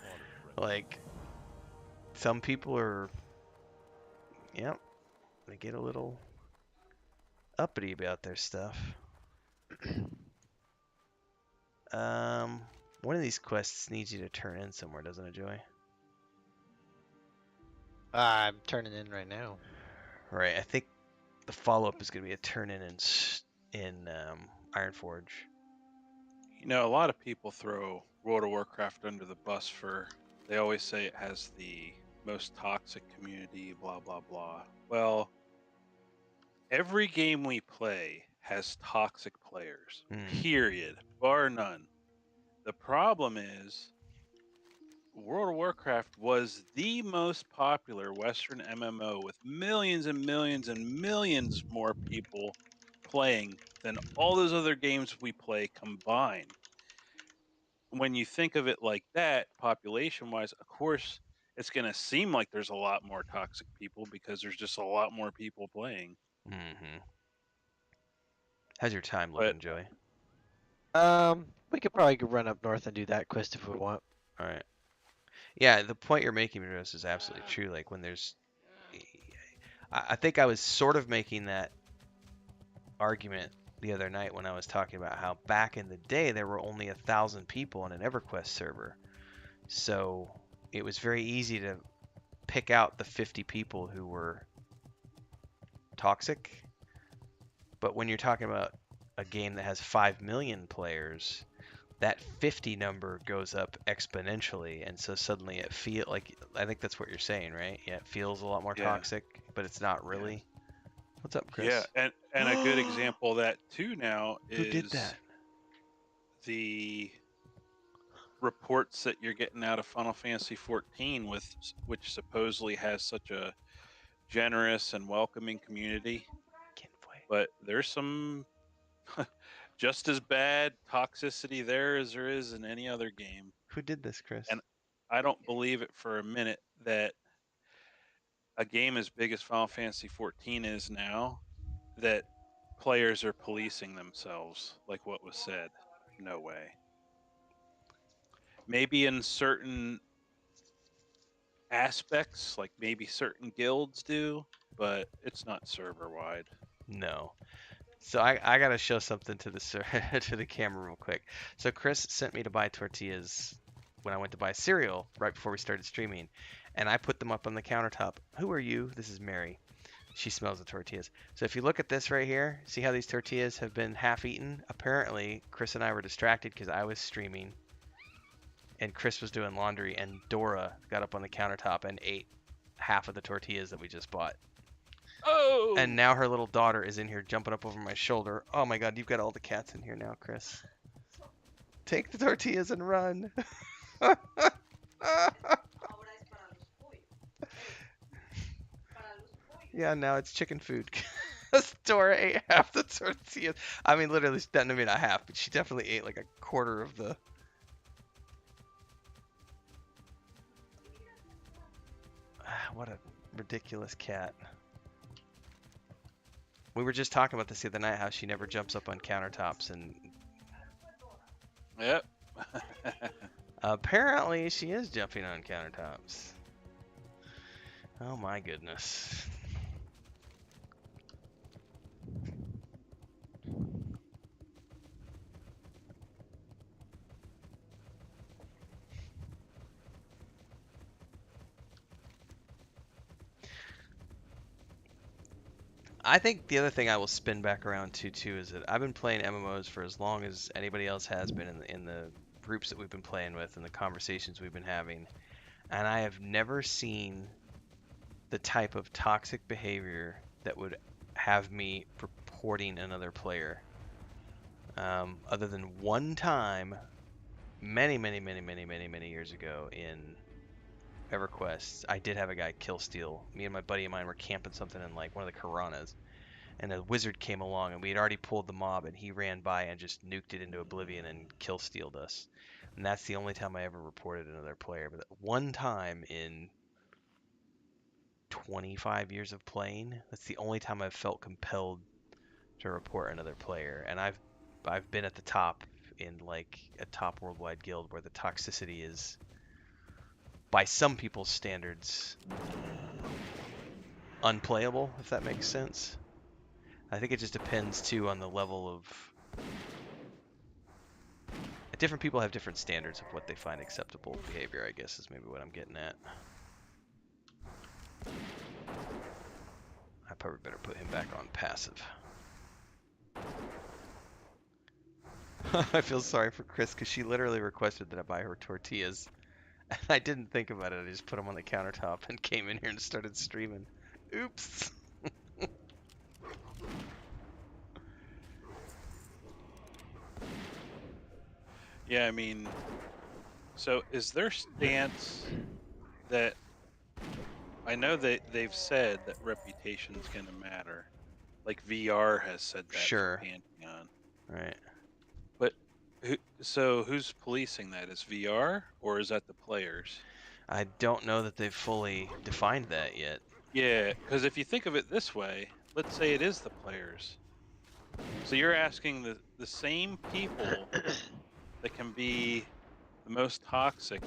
Like, some people are, yep, they get a little uppity about their stuff. One of these quests needs you to turn in somewhere, doesn't it, Joey? I'm turning in right now. Right. I think the follow-up is going to be a turn in Ironforge. A lot of people throw World of Warcraft under the bus they always say it has the most toxic community, blah, blah, blah. Well, every game we play has toxic players, period, bar none. The problem is World of Warcraft was the most popular Western MMO with millions and millions and millions more people playing than all those other games we play combined. When you think of it like that, population wise, of course, it's going to seem like there's a lot more toxic people because there's just a lot more people playing. Mm-hmm. How's your time But looking, Joey? We could probably run up north and do that quest if we want. All right. Yeah, the point you're making, Rose, is absolutely true. Like when there's, I think I was sort of making that argument the other night when I was talking about how back in the day there were only 1,000 people on an EverQuest server, so it was very easy to pick out the 50 people who were toxic. But when you're talking about a game that has 5 million players, that 50 number goes up exponentially, and so suddenly it feels like, I think that's what you're saying, right? Yeah, it feels a lot more toxic, but it's not really. Yeah. What's up, Chris? Yeah, and a good example of that too now is Who did that? The reports that you're getting out of Final Fantasy 14 which supposedly has such a generous and welcoming community, but there's some just as bad toxicity there as there is in any other game. Who did this, Chris? And I don't believe it for a minute that a game as big as Final Fantasy 14 is now, that players are policing themselves like what was said. No way. maybe in certain aspects, like maybe certain guilds do, but it's not server wide. No. So I gotta show something to the to the camera real quick. So Chris sent me to buy tortillas when I went to buy cereal right before we started streaming, and I put them up on the countertop. Who are you? This is Mary. She smells the tortillas. So if you look at this right here, see how these tortillas have been half eaten? Apparently, Chris and I were distracted because I was streaming and Chris was doing laundry, and Dora got up on the countertop and ate half of the tortillas that we just bought. Oh! And now her little daughter is in here jumping up over my shoulder. Oh my god, you've got all the cats in here now, Chris. Take the tortillas and run. Yeah, now it's chicken food. Dora ate half the tortillas. I mean, literally, maybe not half, but she definitely ate like a quarter of the... What a ridiculous cat. We were just talking about this the other night, how she never jumps up on countertops, and Yep. apparently she is jumping on countertops. Oh my goodness. I think the other thing I will spin back around to too is that I've been playing MMOs for as long as anybody else has been in the groups that we've been playing with and the conversations we've been having, and I have never seen the type of toxic behavior that would have me reporting another player. Other than one time, many years ago in EverQuest, I did have a guy kill steal. Me and my buddy of mine were camping something in like one of the Karanas, and a wizard came along, and we had already pulled the mob, and he ran by and just nuked it into oblivion and kill stealed us. And that's the only time I ever reported another player. But one time in 25 years of playing, that's the only time I've felt compelled to report another player. And I've been at the top in like a top worldwide guild where the toxicity is, by some people's standards, unplayable, if that makes sense. I think it just depends too on the level of... Different people have different standards of what they find acceptable behavior, I guess, is maybe what I'm getting at. I probably better put him back on passive. I feel sorry for Chris because she literally requested that I buy her tortillas. And I didn't think about it. I just put them on the countertop and came in here and started streaming. Oops. Yeah, I mean, so is their stance that, I know that they've said that reputation's gonna matter. Like VR has said that Sure. for Pantheon. Right. But so who's policing that? Is VR or is that the players? I don't know that they've fully defined that yet. Yeah, because if you think of it this way, let's say it is the players. So you're asking the same people that can be the most toxic,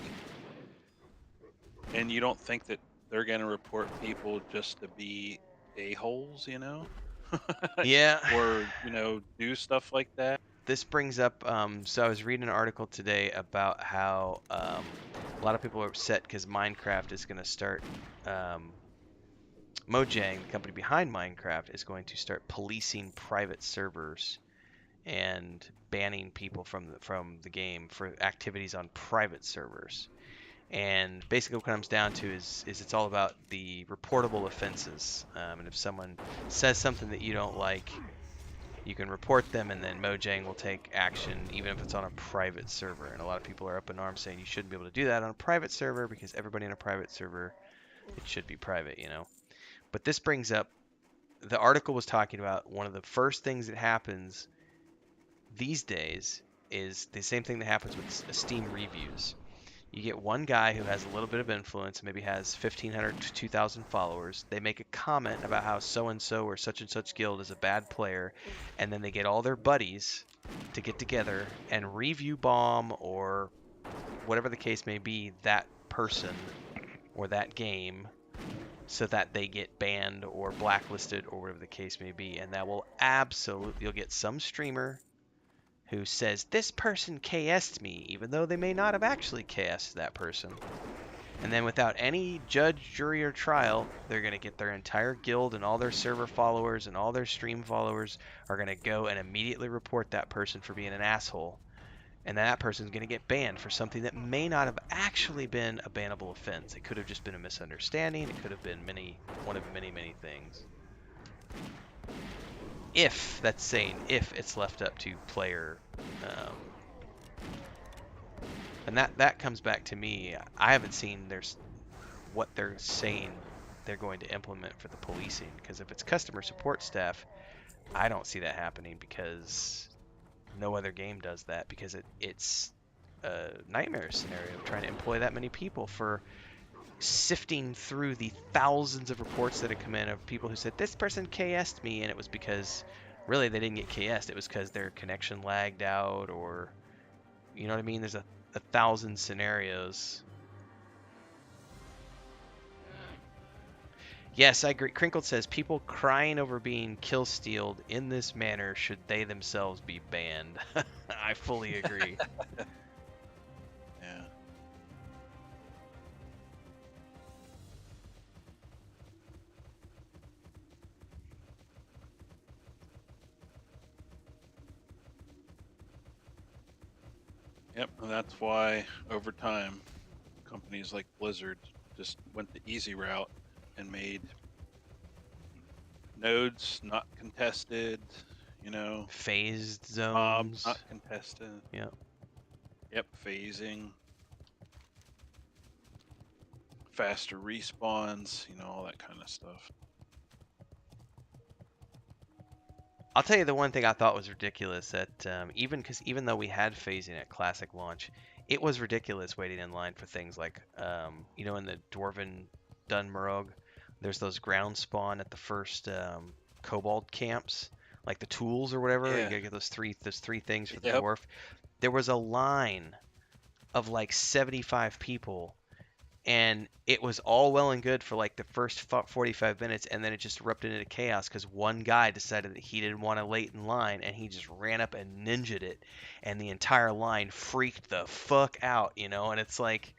and you don't think that they're going to report people just to be a-holes, you know? Yeah. Or, do stuff like that. This brings up, so I was reading an article today about how a lot of people are upset because Minecraft is going to start, Mojang, the company behind Minecraft, is going to start policing private servers and banning people from the game for activities on private servers. And basically what it comes down to is it's all about the reportable offenses. And if someone says something that you don't like, you can report them, and then Mojang will take action, even if it's on a private server. And a lot of people are up in arms saying you shouldn't be able to do that on a private server because everybody in a private server, it should be private, you know. But this brings up, the article was talking about one of the first things that happens these days is the same thing that happens with Steam reviews. You get one guy who has a little bit of influence, maybe has 1,500 to 2,000 followers. They make a comment about how so-and-so or such and such guild is a bad player, and then they get all their buddies to get together and review bomb or whatever the case may be, that person or that game, so that they get banned or blacklisted or whatever the case may be. And that will absolutely, you'll get some streamer who says, this person KS'd me, even though they may not have actually KS'd that person. And then without any judge, jury, or trial, they're going to get their entire guild and all their server followers and all their stream followers are going to go and immediately report that person for being an asshole. And that person's going to get banned for something that may not have actually been a bannable offense. It could have just been a misunderstanding. It could have been one of many, many things. If, that's saying, if it's left up to player. And that comes back to me. I haven't seen what they're saying they're going to implement for the policing. Because if it's customer support staff, I don't see that happening because no other game does that, because it's a nightmare scenario trying to employ that many people for sifting through the thousands of reports that have come in of people who said, this person KS'd me, and it was because really they didn't get KS'd. It was because their connection lagged out, or, you know what I mean? There's a thousand scenarios. Yes, I agree. Crinkled says, people crying over being kill-stealed in this manner should they themselves be banned. I fully agree. Yeah. Yep, and that's why over time, companies like Blizzard just went the easy route and made nodes not contested, Phased mobs zones. not contested. Yep. Yep, phasing. Faster respawns, all that kind of stuff. I'll tell you the one thing I thought was ridiculous, that even though we had phasing at Classic launch, it was ridiculous waiting in line for things like, in the Dwarven Dunmerog, there's those ground spawn at the first Kobold camps, like the tools or whatever. Yeah. You gotta get those three things for the Yep. dwarf. There was a line of like 75 people, and it was all well and good for like the first 45 minutes, and then it just erupted into chaos because one guy decided that he didn't want to wait in line, and he just ran up and ninja'd it, and the entire line freaked the fuck out, and it's like,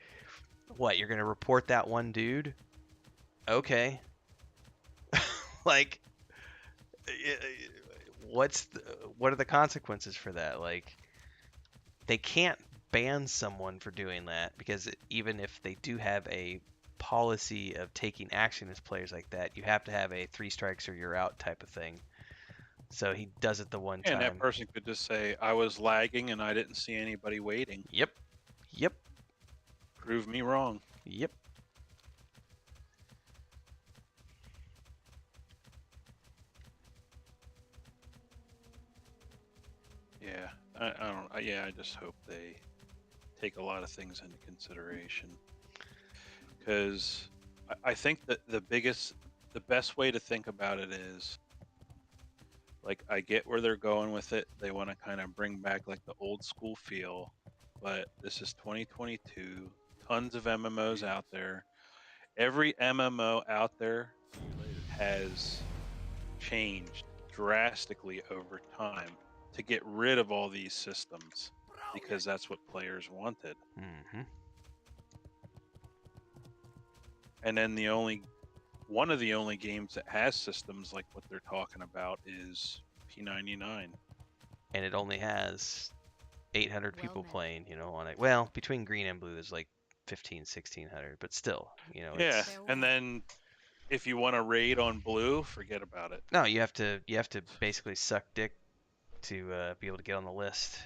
what, you're gonna report that one dude? Okay. Like, what are the consequences for that? Like, they can't ban someone for doing that, because even if they do have a policy of taking action as players like that, you have to have a 3 strikes or you're out type of thing. So he does it the one time. And that person could just say, I was lagging and I didn't see anybody waiting. Yep. Prove me wrong. Yep. Yeah, I just hope they take a lot of things into consideration, because I think that the best way to think about it is, like, I get where they're going with it. They want to kind of bring back like the old school feel, but this is 2022. Tons of MMOs out there. Every MMO out there has changed drastically over time to get rid of all these systems, because that's what players wanted. Mm-hmm. And then one of the only games that has systems like what they're talking about is P99. And it only has 800 people playing, on it. Well, between green and blue, there's like 1,600, but still, Yeah, it's... and then if you want to raid on blue, forget about it. No, you have to basically suck dick to be able to get on the list.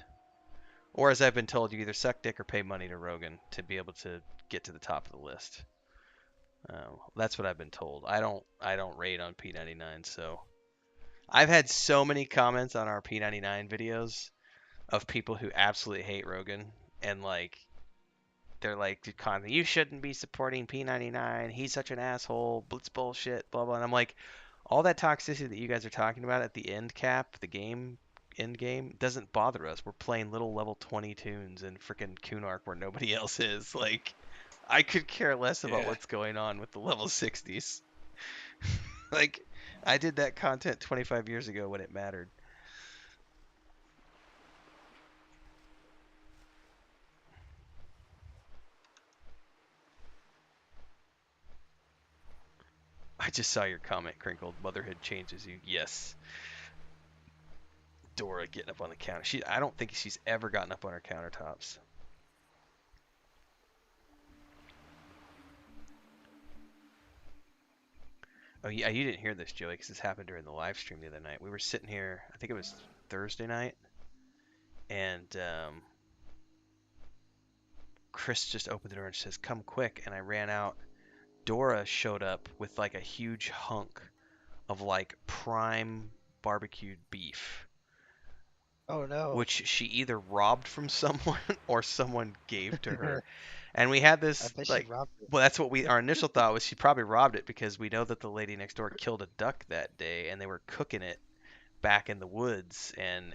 Or, as I've been told, you either suck dick or pay money to Rogan to be able to get to the top of the list. That's what I've been told. I don't raid on P99, so I've had so many comments on our P99 videos of people who absolutely hate Rogan, and like, they're like, you shouldn't be supporting P99. He's such an asshole. It's bullshit. Blah blah. And I'm like, all that toxicity that you guys are talking about at the end cap, the game end game doesn't bother us. We're playing little level 20 tunes in frickin' Kunark where nobody else is. Like, I could care less about Yeah. what's going on with the level 60s. Like, I did that content 25 years ago when it mattered. I just saw your comment, Crinkled. Motherhood changes you. Yes. Dora getting up on the counter. I don't think she's ever gotten up on her countertops. Oh, yeah, you didn't hear this, Joey, because this happened during the live stream the other night. We were sitting here, I think it was Thursday night, and Chris just opened the door and says, "Come quick," and I ran out. Dora showed up with like a huge hunk of like prime barbecued beef, Oh no. which she either robbed from someone or someone gave to her. And we had I this bet she like, robbed it. well, that's what our initial thought was. She probably robbed it because we know that the lady next door killed a duck that day, and they were cooking it back in the woods, and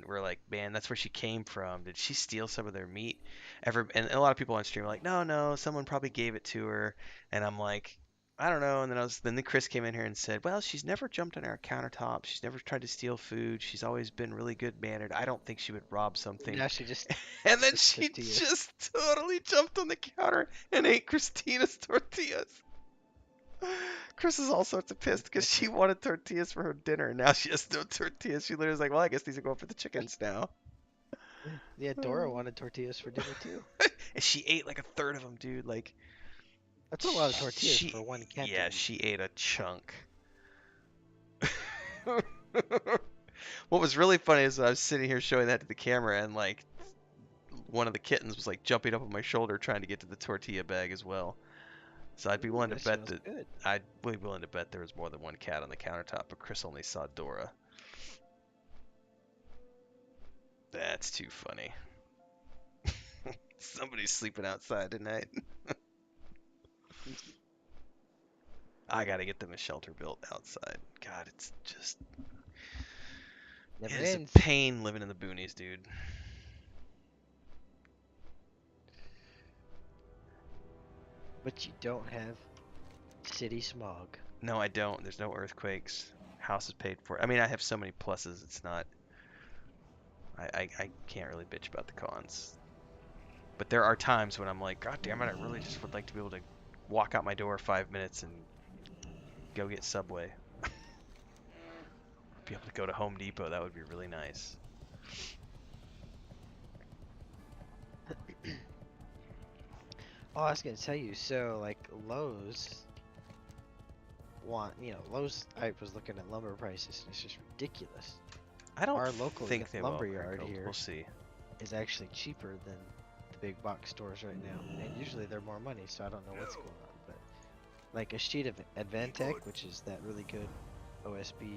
we're like, man, that's where she came from. Did she steal some of their meat? And a lot of people on stream are like, no, someone probably gave it to her. And I'm like, I don't know. And then Chris came in here and said, well, she's never jumped on our countertop. She's never tried to steal food. She's always been really good mannered. I don't think she would rob something. Now she just And then took she tortillas. just totally jumped on the counter and ate Christina's tortillas. Chris is all sorts of pissed because she wanted tortillas for her dinner, and now she has no tortillas. She literally was like, well, I guess these are going for the chickens now. Yeah, Dora wanted tortillas for dinner too. And she ate like a third of them, dude. Like, That's a lot of tortillas she, for one cat. yeah, to eat. she ate a chunk. What was really funny is I was sitting here showing that to the camera, and like one of the kittens was like jumping up on my shoulder trying to get to the tortilla bag as well. So I'd be willing to That bet smells that good. I'd be willing to bet there was more than one cat on the countertop, but Chris only saw Dora. That's too funny. Somebody's sleeping outside tonight. I gotta get them a shelter built outside. God, it's just Never it is ends. a pain living in the boonies, dude. But you don't have city smog. No, I don't. There's no earthquakes. House is paid for. I mean, I have so many pluses. It's not. I can't really bitch about the cons. But there are times when I'm like, God damn it, I really just would like to be able to walk out my door 5 minutes and go get Subway. Be able to go to Home Depot. That would be really nice. Oh, I was gonna tell you. So, like Lowe's Lowe's. I was looking at lumber prices, and it's just ridiculous. I don't Our local think they will. lumber yard Crinkled. here We'll see. is actually cheaper than the big box stores right now, and usually they're more money. So I don't know what's going on, but like a sheet of Advantech, which is that really good OSB,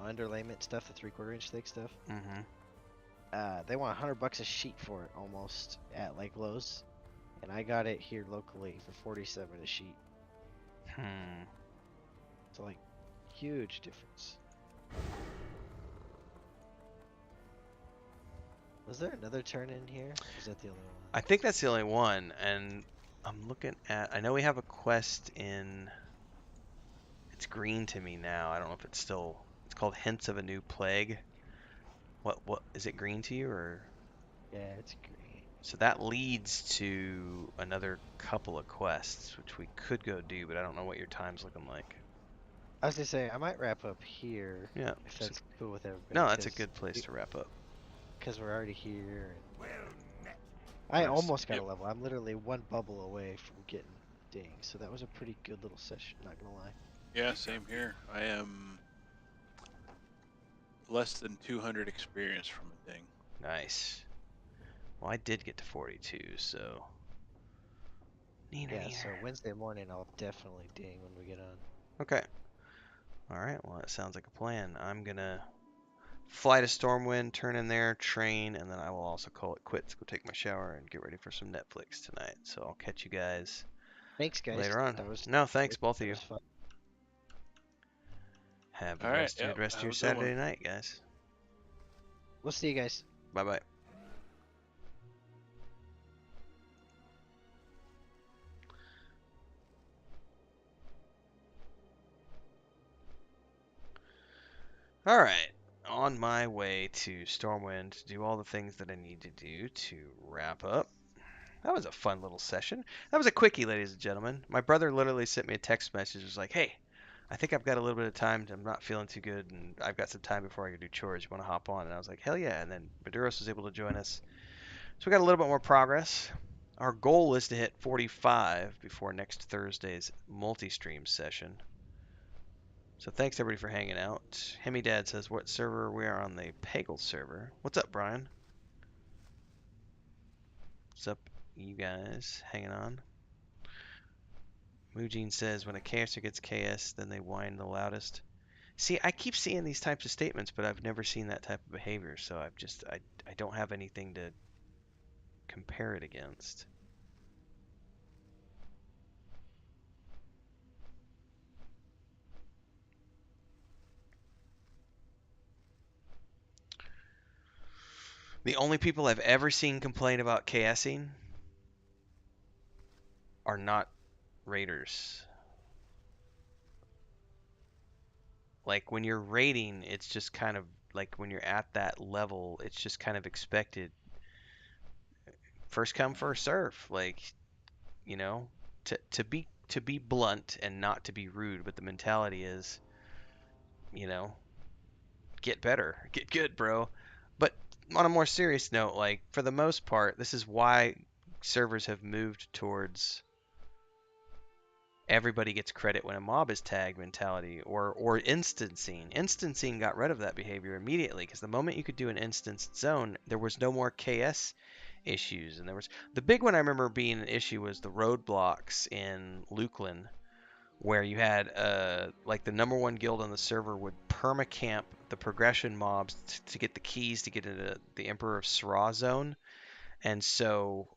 underlayment stuff, the 3/4 inch thick stuff. Mm-hmm. They want $100 a sheet for it almost at like Lowe's, and I got it here locally for 47 a sheet. So like, huge difference. Was there another turn in here? Or is that the only one? I think that's the only one, and I'm looking at. I know we have a quest in. It's green to me now. I don't know if it's still. It's called Hints of a New Plague. What is it green to you or? Yeah, it's green. So that leads to another couple of quests, which we could go do, but I don't know what your time's looking like. I was gonna say I might wrap up here. Yeah. If that's cool with everybody. No, that's a good place to wrap up. Because we're already here. Well met. I Nice. almost got Yep. a level. I'm literally one bubble away from getting ding. So that was a pretty good little session. Not gonna lie. Yeah, same here. I am less than 200 experience from a thing. Nice. Well, I did get to 42, so. Yeah. So Wednesday morning I'll definitely ding when we get on. Okay. All right. Well, that sounds like a plan. I'm gonna fly to Stormwind, turn in there, train, and then I will also call it quits. Go take my shower and get ready for some Netflix tonight. So I'll catch you guys Thanks, guys. later on. That was No, thanks that both of you. was fun. Have a All right. good Yep. rest of Have your a good one. Saturday night, guys. We'll see you guys. Bye bye. All right, on my way to Stormwind to do all the things that I need to do to wrap up. That was a fun little session. That was a quickie, ladies and gentlemen. My brother literally sent me a text message. It was like, hey, I think I've got a little bit of time. I'm not feeling too good, and I've got some time before I go do chores. You want to hop on? And I was like, hell yeah. And then Maduros was able to join us. So we got a little bit more progress. Our goal is to hit 45 before next Thursday's multi-stream session. So thanks everybody for hanging out. Hemi Dad says, what server? We are on the Pagel server. What's up, Brian? What's up, you guys? Hanging on. Mujin says, when a KSer gets KS, then they whine the loudest. See, I keep seeing these types of statements, but I've never seen that type of behavior, so I don't have anything to compare it against. The only people I've ever seen complain about KSing are not raiders. Like when you're raiding, it's just kind of like when you're at that level, it's just kind of expected. First come, first serve. Like, you know, to be blunt and not to be rude, but the mentality is, you know, get better, get good, bro. But on a more serious note, like for the most part, this is why servers have moved towards everybody gets credit when a mob is tagged mentality, or instancing. Instancing got rid of that behavior immediately because the moment you could do an instanced zone, there was no more KS issues. And there was the big one I remember being an issue was the roadblocks in Luklin, where you had like the number one guild on the server would permacamp the progression mobs to get the keys to get into the Emperor of Sparoh zone, and so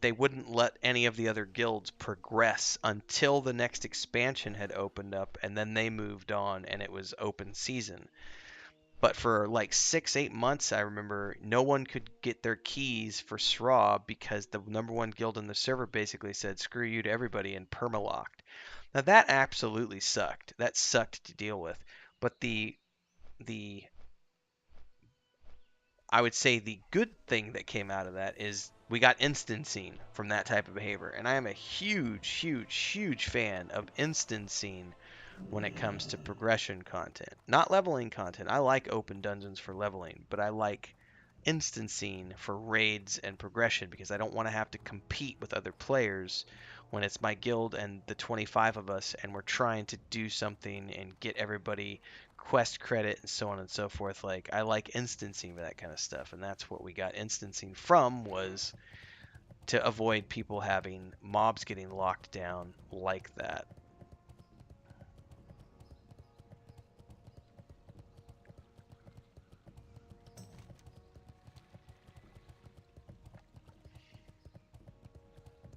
they wouldn't let any of the other guilds progress until the next expansion had opened up, and then they moved on and it was open season. But for like 6-8 months, I remember no one could get their keys for Sparoh because the number one guild in the server basically said screw you to everybody and permalocked. Now that absolutely sucked. That sucked to deal with. But the I would say the good thing that came out of that is we got instancing from that type of behavior. And I am a huge, huge, huge fan of instancing when it comes to progression content. Not leveling content. I like open dungeons for leveling, but I like instancing for raids and progression because I don't want to have to compete with other players when it's my guild and the 25 of us and we're trying to do something and get everybody quest credit and so on and so forth. Like I like instancing for that kind of stuff, and that's what we got instancing from, was to avoid people having mobs getting locked down like that.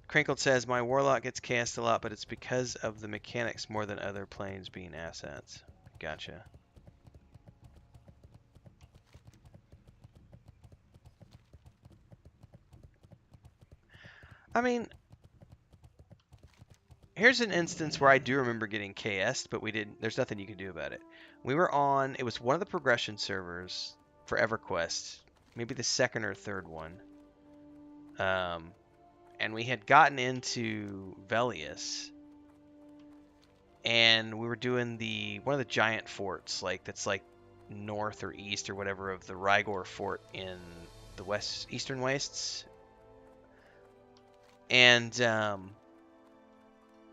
Crinkled says, my Warlock gets cast a lot, but it's because of the mechanics more than other planes being assets. Gotcha. I mean, here's an instance where I do remember getting KS'd, but we didn't. There's nothing you can do about it. We were on, it was one of the progression servers for EverQuest, maybe the second or third one. And we had gotten into Velius, and we were doing one of the giant forts, like that's like north or east or whatever of the Rygor fort in the eastern wastes. And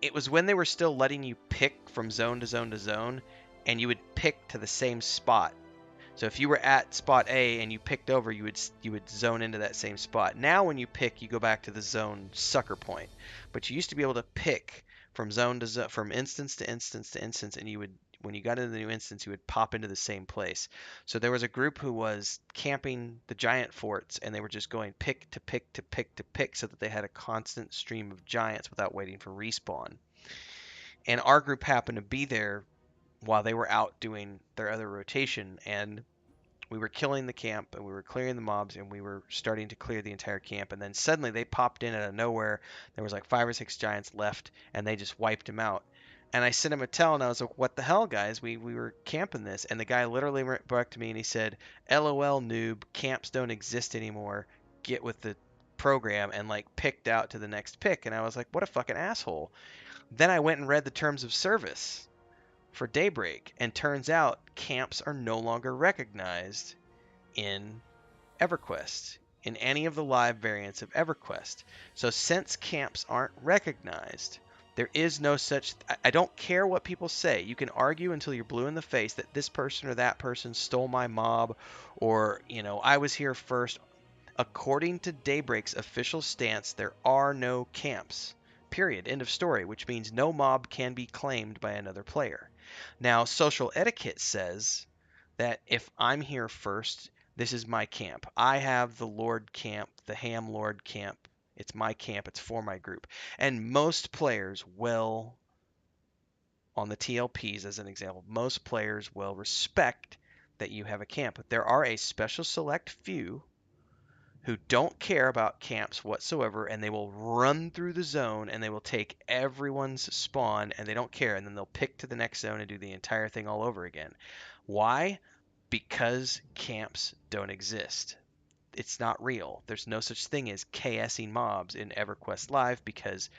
it was when they were still letting you pick from zone to zone to zone, and you would pick to the same spot. So if you were at spot A and you picked over, you would zone into that same spot. Now when you pick, you go back to the zone sucker point. But you used to be able to pick from zone to zone, from instance to instance to instance, and you would, when you got into the new instance, you would pop into the same place. So there was a group who was camping the giant forts, and they were just going pick to pick to pick to pick so that they had a constant stream of giants without waiting for respawn. And our group happened to be there while they were out doing their other rotation, and we were killing the camp and we were clearing the mobs and we were starting to clear the entire camp, and then suddenly they popped in out of nowhere. There was like 5 or 6 giants left and they just wiped them out. And I sent him a tell and I was like, what the hell, guys? We were camping this. And the guy literally went back to me and he said, LOL noob, camps don't exist anymore. Get with the program, and like picked out to the next pick. And I was like, what a fucking asshole. Then I went and read the terms of service for Daybreak, and turns out camps are no longer recognized in EverQuest, in any of the live variants of EverQuest. So since camps aren't recognized, there is no such. I don't care what people say. You can argue until you're blue in the face that this person or that person stole my mob, or I was here first. According to Daybreak's official stance, there are no camps. Period. End of story. Which means no mob can be claimed by another player. Now, social etiquette says that if I'm here first, this is my camp. I have the Lord camp, the Ham Lord camp. It's my camp. It's for my group. And most players will, on the TLPs as an example, most players will respect that you have a camp. But there are a special select few who don't care about camps whatsoever, and they will run through the zone and they will take everyone's spawn and they don't care, and then they'll pick to the next zone and do the entire thing all over again. Why? Because camps don't exist. It's not real. There's no such thing as KSing mobs in EverQuest Live, because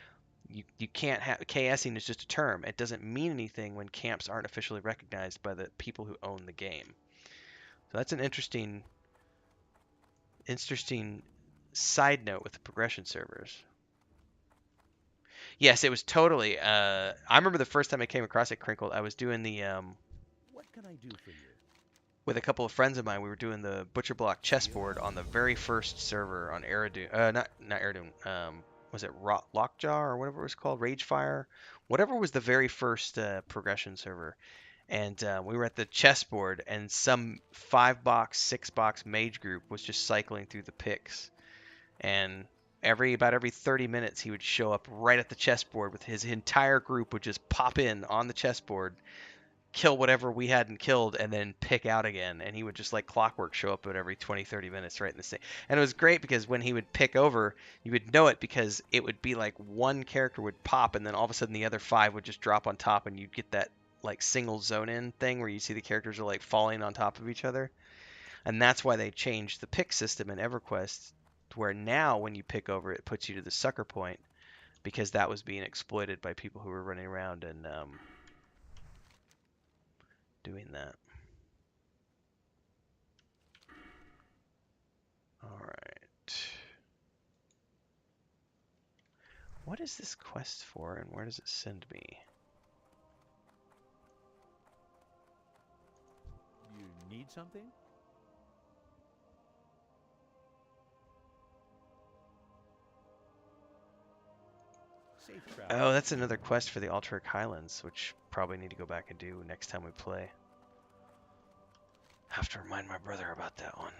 you can't have KSing is just a term. It doesn't mean anything when camps aren't officially recognized by the people who own the game. So that's an interesting side note with the progression servers. Yes, it was totally. I remember the first time I came across it, Crinkled. I was doing the What can I do for you? with a couple of friends of mine. We were doing the Butcher Block chessboard on the very first server on Eridun. Not Eridun. Was it Lockjaw or whatever it was called? Ragefire, whatever was the very first progression server. And we were at the chessboard, and some 5-box, 6-box mage group was just cycling through the picks. And about every 30 minutes, he would show up right at the chessboard with his entire group would just pop in on the chessboard, kill whatever we hadn't killed, and then pick out again. And he would just like clockwork show up at every 20, 30 minutes right in the same. And it was great because when he would pick over, you would know it because it would be like one character would pop, and then all of a sudden the other 5 would just drop on top, and you'd get that like single zone in thing where you see the characters are like falling on top of each other. And that's why they changed the pick system in EverQuest, to where now when you pick over, it puts you to the sucker point, because that was being exploited by people who were running around and doing that. All right. What is this quest for, and where does it send me? You need something? Safe travel. Oh, that's another quest for the Altaric Highlands, which probably need to go back and do next time we play. Have to remind my brother about that one.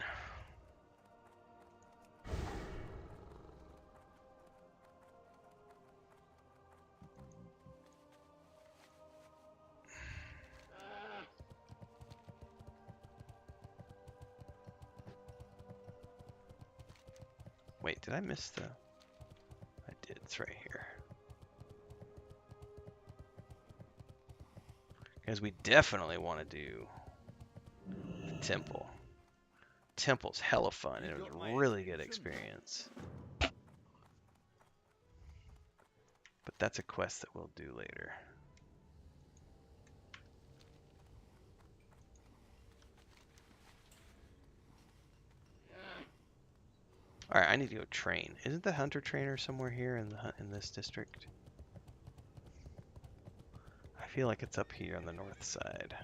Wait, did I miss the... I did, it's right here. Because we definitely want to do the temple. Temple's hella fun, and it was a really good experience. But that's a quest that we'll do later. All right, I need to go train. Isn't the hunter trainer somewhere here in this district? I feel like it's up here on the north side.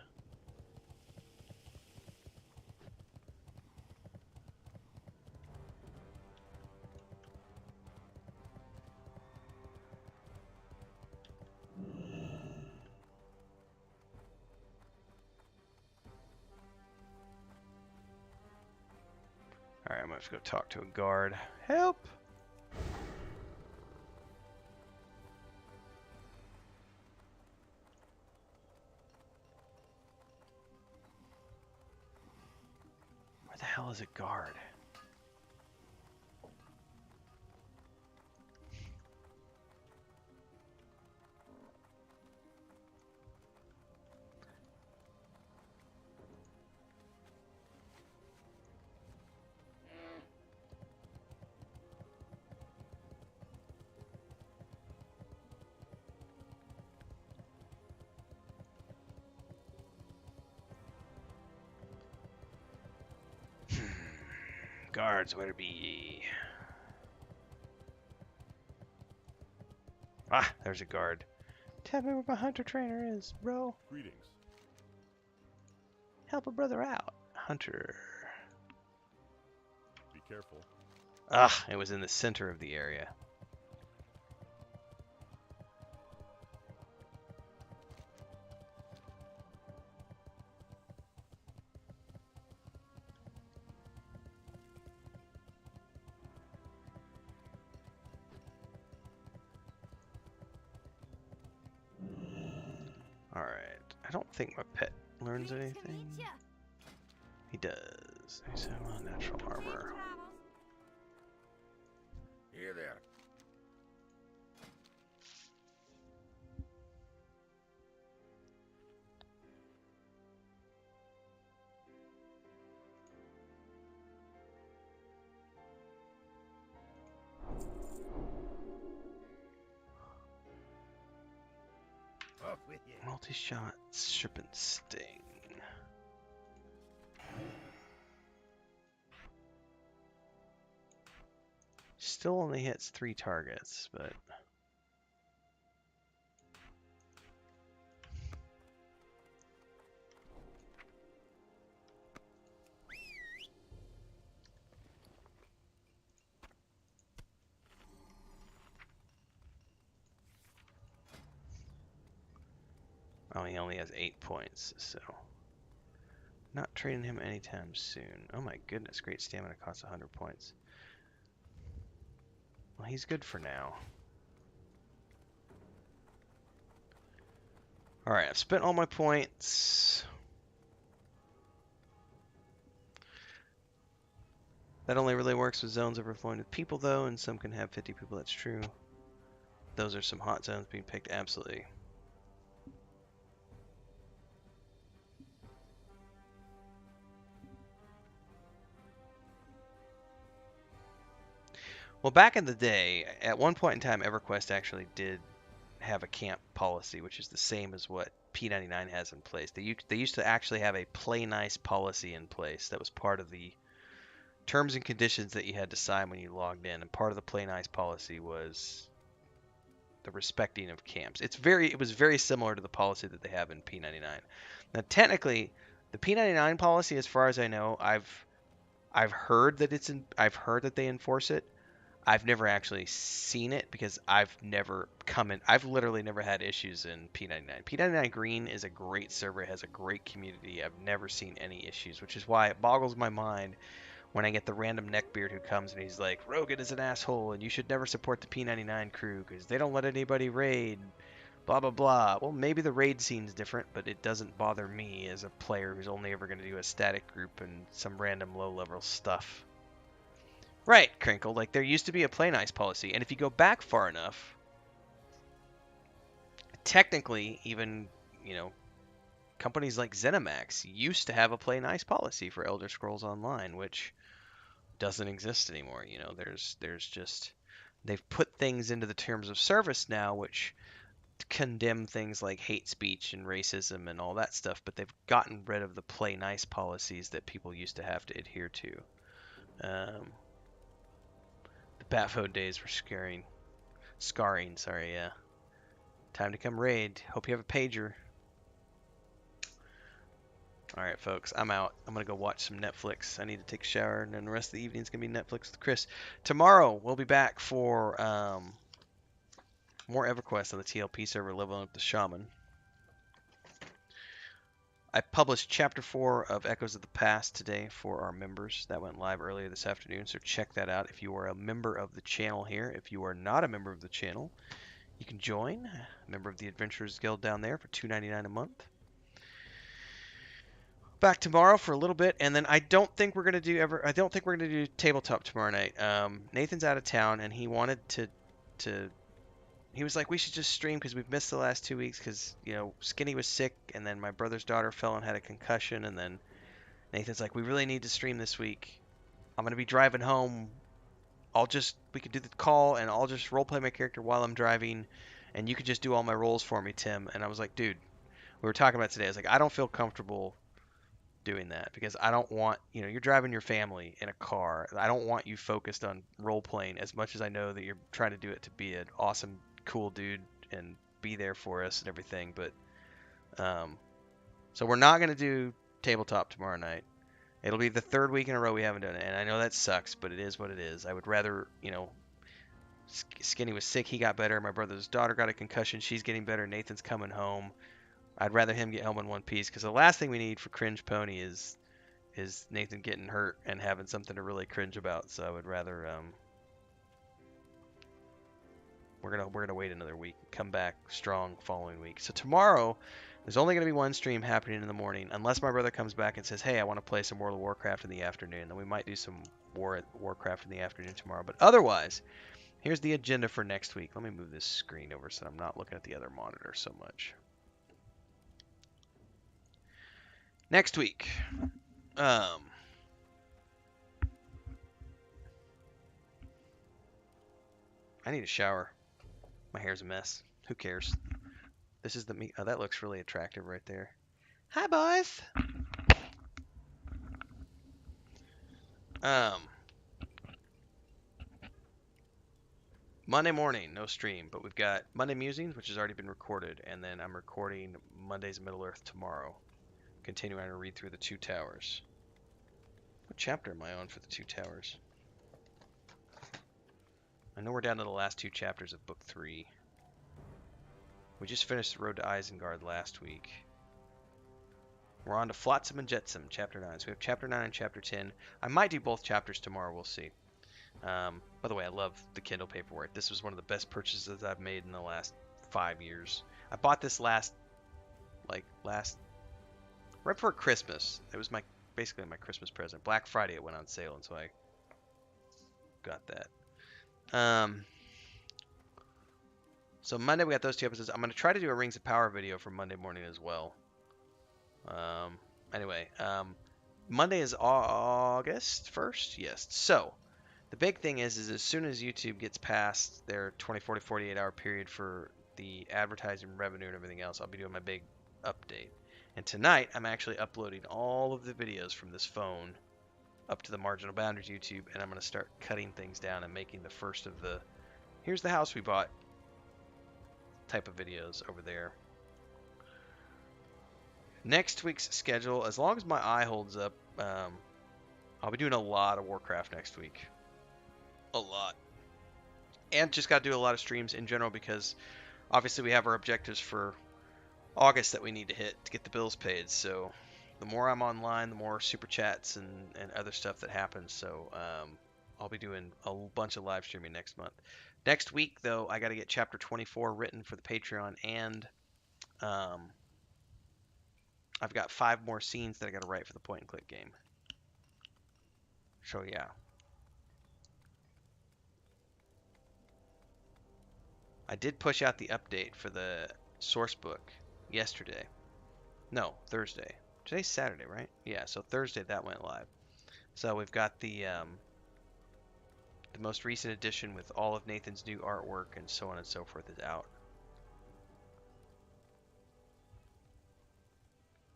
Alright, I'm gonna have to go talk to a guard. Help! hell is a guard? Guards, where be ye? Ah, there's a guard. Tell me where my hunter trainer is, bro. Greetings. Help a brother out. Hunter. Be careful. Ah, it was in the center of the area. Alright. I don't think my pet learns anything. He does. He's have natural armor. Here there. Off with you. Multi-shot, serpent sting. Still only hits 3 targets, but oh, he only has 8 points, so not trading him anytime soon. Oh my goodness, great stamina costs 100 points. Well, he's good for now. Alright, I've spent all my points. That only really works with zones overflowing with people, though, and some can have 50 people, that's true. Those are some hot zones being picked, absolutely. Well, back in the day, at one point in time, EverQuest actually did have a camp policy, which is the same as what P99 has in place. They used to actually have a play nice policy in place that was part of the terms and conditions that you had to sign when you logged in, and part of the play nice policy was the respecting of camps. It was very similar to the policy that they have in P99. Now, technically, the P99 policy, as far as I know, I've heard that I've heard that they enforce it. I've never actually seen it because I've literally never had issues in P99. P99 Green is a great server, it has a great community. I've never seen any issues, which is why it boggles my mind when I get the random neckbeard who comes and he's like, Rogan is an asshole and you should never support the P99 crew because they don't let anybody raid, blah blah blah. Well, maybe the raid scene's different, but it doesn't bother me as a player who's only ever going to do a static group and some random low level stuff. Right, Crinkle, like there used to be a play nice policy, and if you go back far enough, technically even, companies like ZeniMax used to have a play nice policy for Elder Scrolls Online, which doesn't exist anymore. There's just, they've put things into the terms of service now which condemn things like hate speech and racism and all that stuff, but they've gotten rid of the play nice policies that people used to have to adhere to. The Batfo days were scarring, sorry, yeah. Time to come raid. Hope you have a pager. Alright, folks, I'm out. I'm going to go watch some Netflix. I need to take a shower, and then the rest of the evening's going to be Netflix with Chris. Tomorrow, we'll be back for more EverQuest on the TLP server, leveling up the Shaman. I published Chapter 4 of Echoes of the Past today for our members. That went live earlier this afternoon, so check that out if you are a member of the channel here. If you are not a member of the channel, you can join. A member of the Adventurers Guild down there for $2.99 a month. back tomorrow for a little bit, and then I don't think we're gonna do ever. I don't think we're gonna do tabletop tomorrow night. Nathan's out of town, and he wanted to. He was like, we should just stream because we've missed the last 2 weeks because Skinny was sick, and then my brother's daughter fell and had a concussion, and then Nathan's like, we really need to stream this week. I'm gonna be driving home. We could do the call, and I'll just roleplay my character while I'm driving, and you could just do all my rolls for me, Tim. And I was like, dude, we were talking about today. I was like, I don't feel comfortable doing that because I don't want, you're driving your family in a car. I don't want you focused on role playing as much as I know that you're trying to do it to be an awesome, cool dude and be there for us and everything. But, so we're not going to do tabletop tomorrow night. It'll be the third week in a row we haven't done it. And I know that sucks, but it is what it is. I would rather, Skinny was sick. He got better. My brother's daughter got a concussion. She's getting better. Nathan's coming home. I'd rather him get home in one piece because the last thing we need for Cringe Pony is Nathan getting hurt and having something to really cringe about. So I would rather we're gonna wait another week, come back strong following week. So tomorrow there's only gonna be one stream happening in the morning, unless my brother comes back and says, hey, I want to play some World of Warcraft in the afternoon. Then we might do some Warcraft in the afternoon tomorrow. But otherwise, here's the agenda for next week. Let me move this screen over so I'm not looking at the other monitor so much. Next week, I need a shower. My hair's a mess. Who cares? This is the me. Oh, that looks really attractive right there. Hi, boys. Monday morning, no stream, but we've got Monday Musings, which has already been recorded, and then I'm recording Monday's Middle Earth tomorrow. Continuing to read through the Two Towers. What chapter am I on for the Two Towers? I know we're down to the last 2 chapters of Book 3. We just finished the Road to Isengard last week. We're on to Flotsam and Jetsam, Chapter 9. So we have Chapter 9 and Chapter 10. I might do both chapters tomorrow, we'll see. By the way, I love the Kindle paperwork. This was one of the best purchases I've made in the last 5 years. I bought this right before Christmas. It was basically my Christmas present. Black Friday it went on sale, and so I got that. So Monday we got those 2 episodes. I'm going to try to do a Rings of Power video for Monday morning as well. Anyway, Monday is August 1st? Yes. So, the big thing is as soon as YouTube gets past their 24 to 48 hour period for the advertising revenue and everything else, I'll be doing my big update. And tonight, I'm actually uploading all of the videos from this phone up to the Marginal Boundaries YouTube, and I'm going to start cutting things down and making the first of the here's the house we bought type of videos over there. Next week's schedule, as long as my eye holds up, I'll be doing a lot of Warcraft next week. A lot. And just got to do a lot of streams in general because obviously we have our objectives for August that we need to hit to get the bills paid. So the more I'm online, the more super chats and other stuff that happens. So I'll be doing a bunch of live streaming next month. Next week, though, I got to get Chapter 24 written for the Patreon, and I've got 5 more scenes that I got to write for the point-and-click game. So, yeah. I did push out the update for the source book yesterday. No, Thursday. Today's Saturday, right? Yeah, so Thursday that went live. So we've got the most recent edition with all of Nathan's new artwork and so on and so forth is out.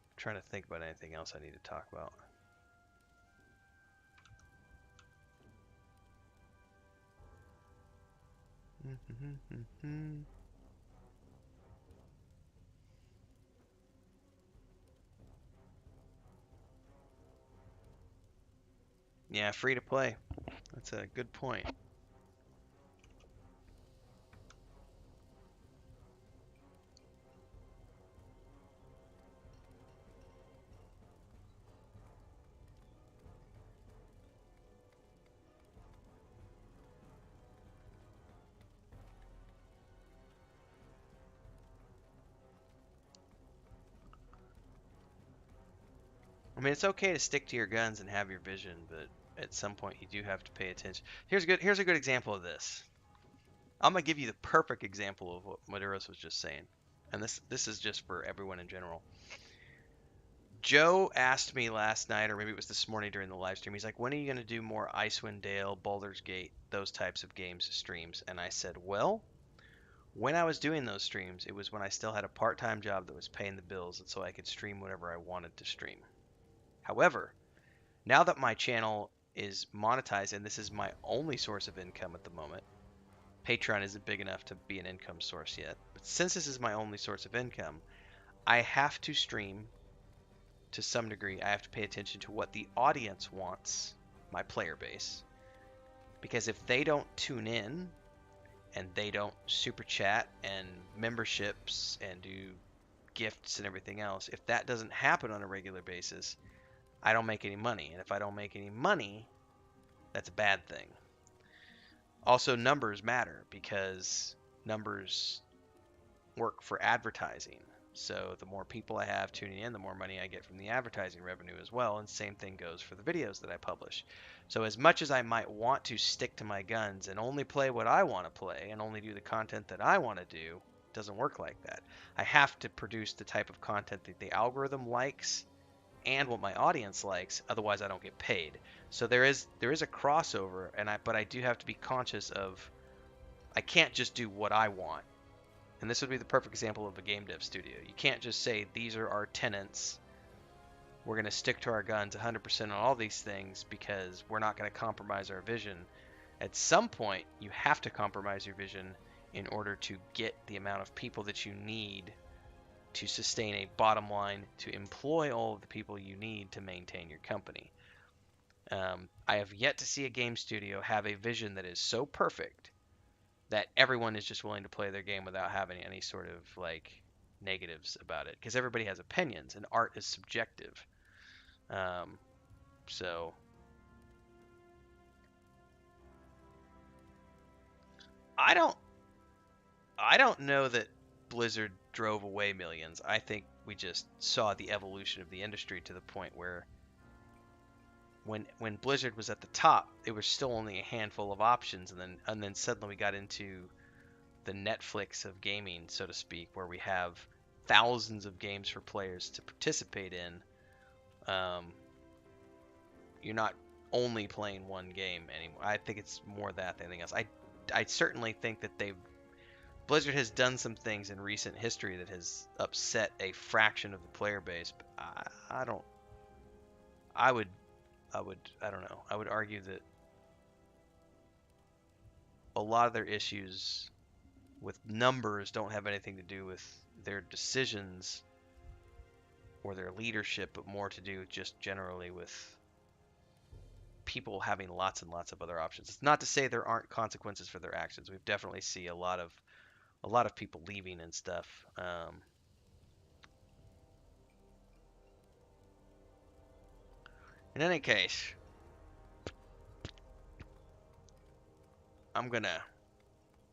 I'm trying to think about anything else I need to talk about. Yeah, free to play. That's a good point. I mean, it's okay to stick to your guns and have your vision, but at some point you do have to pay attention. Here's a good example of this. I'm gonna give you the perfect example of what Maduros was just saying, and this is just for everyone in general. Joe asked me last night, or maybe it was this morning during the live stream. He's like, "When are you gonna do more Icewind Dale, Baldur's Gate, those types of games streams?" And I said, "Well, when I was doing those streams, it was when I still had a part-time job that was paying the bills, and so I could stream whatever I wanted to stream. However, now that my channel is monetized and this is my only source of income at the moment, Patreon isn't big enough to be an income source yet. But since this is my only source of income, I have to stream to some degree. I have to pay attention to what the audience wants, my player base. Because if they don't tune in and they don't super chat and memberships and do gifts and everything else, if that doesn't happen on a regular basis, I don't make any money. And if I don't make any money, that's a bad thing. Also, numbers matter because numbers work for advertising. So the more people I have tuning in, the more money I get from the advertising revenue as well. And same thing goes for the videos that I publish. So as much as I might want to stick to my guns and only play what I want to play and only do the content that I want to do, it doesn't work like that. I have to produce the type of content that the algorithm likes and what my audience likes, otherwise I don't get paid. So there is a crossover, but I do have to be conscious of I can't just do what I want. And this would be the perfect example of a game dev studio. You can't just say these are our tenants. We're going to stick to our guns 100% on all these things because we're not going to compromise our vision. At some point, you have to compromise your vision in order to get the amount of people that you need to sustain a bottom line, to employ all of the people you need to maintain your company. I have yet to see a game studio have a vision that is so perfect that everyone is just willing to play their game without having any sort of like negatives about it, because everybody has opinions and art is subjective. So I don't know that Blizzard drove away millions. I think we just saw the evolution of the industry to the point where when Blizzard was at the top, it was still only a handful of options, and then suddenly we got into the Netflix of gaming, so to speak, where we have thousands of games for players to participate in. You're not only playing one game anymore. I think it's more that than anything else. I certainly think that Blizzard has done some things in recent history that has upset a fraction of the player base, but I don't know. I would argue that a lot of their issues with numbers don't have anything to do with their decisions or their leadership, but more to do just generally with people having lots and lots of other options. It's not to say there aren't consequences for their actions. We've definitely see a lot of people leaving and stuff. In any case, I'm gonna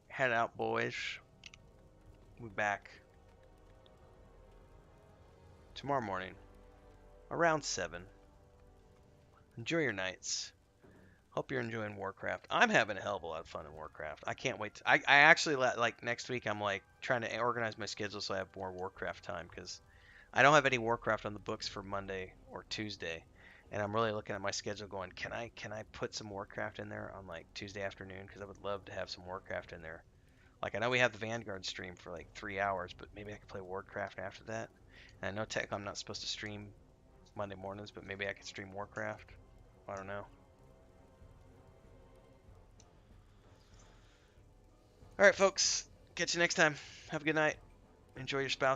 head out, boys. We'll be back tomorrow morning around 7. Enjoy your nights. Hope you're enjoying Warcraft. I'm having a hell of a lot of fun in Warcraft. I can't wait. I actually, like, next week I'm like trying to organize my schedule so I have more Warcraft time, because I don't have any Warcraft on the books for Monday or Tuesday, and I'm really looking at my schedule going, can I put some Warcraft in there on like Tuesday afternoon, because I would love to have some Warcraft in there. Like, I know we have the Vanguard stream for like 3 hours, but maybe I could play Warcraft after that. And I know technically I'm not supposed to stream Monday mornings, but maybe I could stream Warcraft. I don't know. All right, folks. Catch you next time. Have a good night. Enjoy your spouse.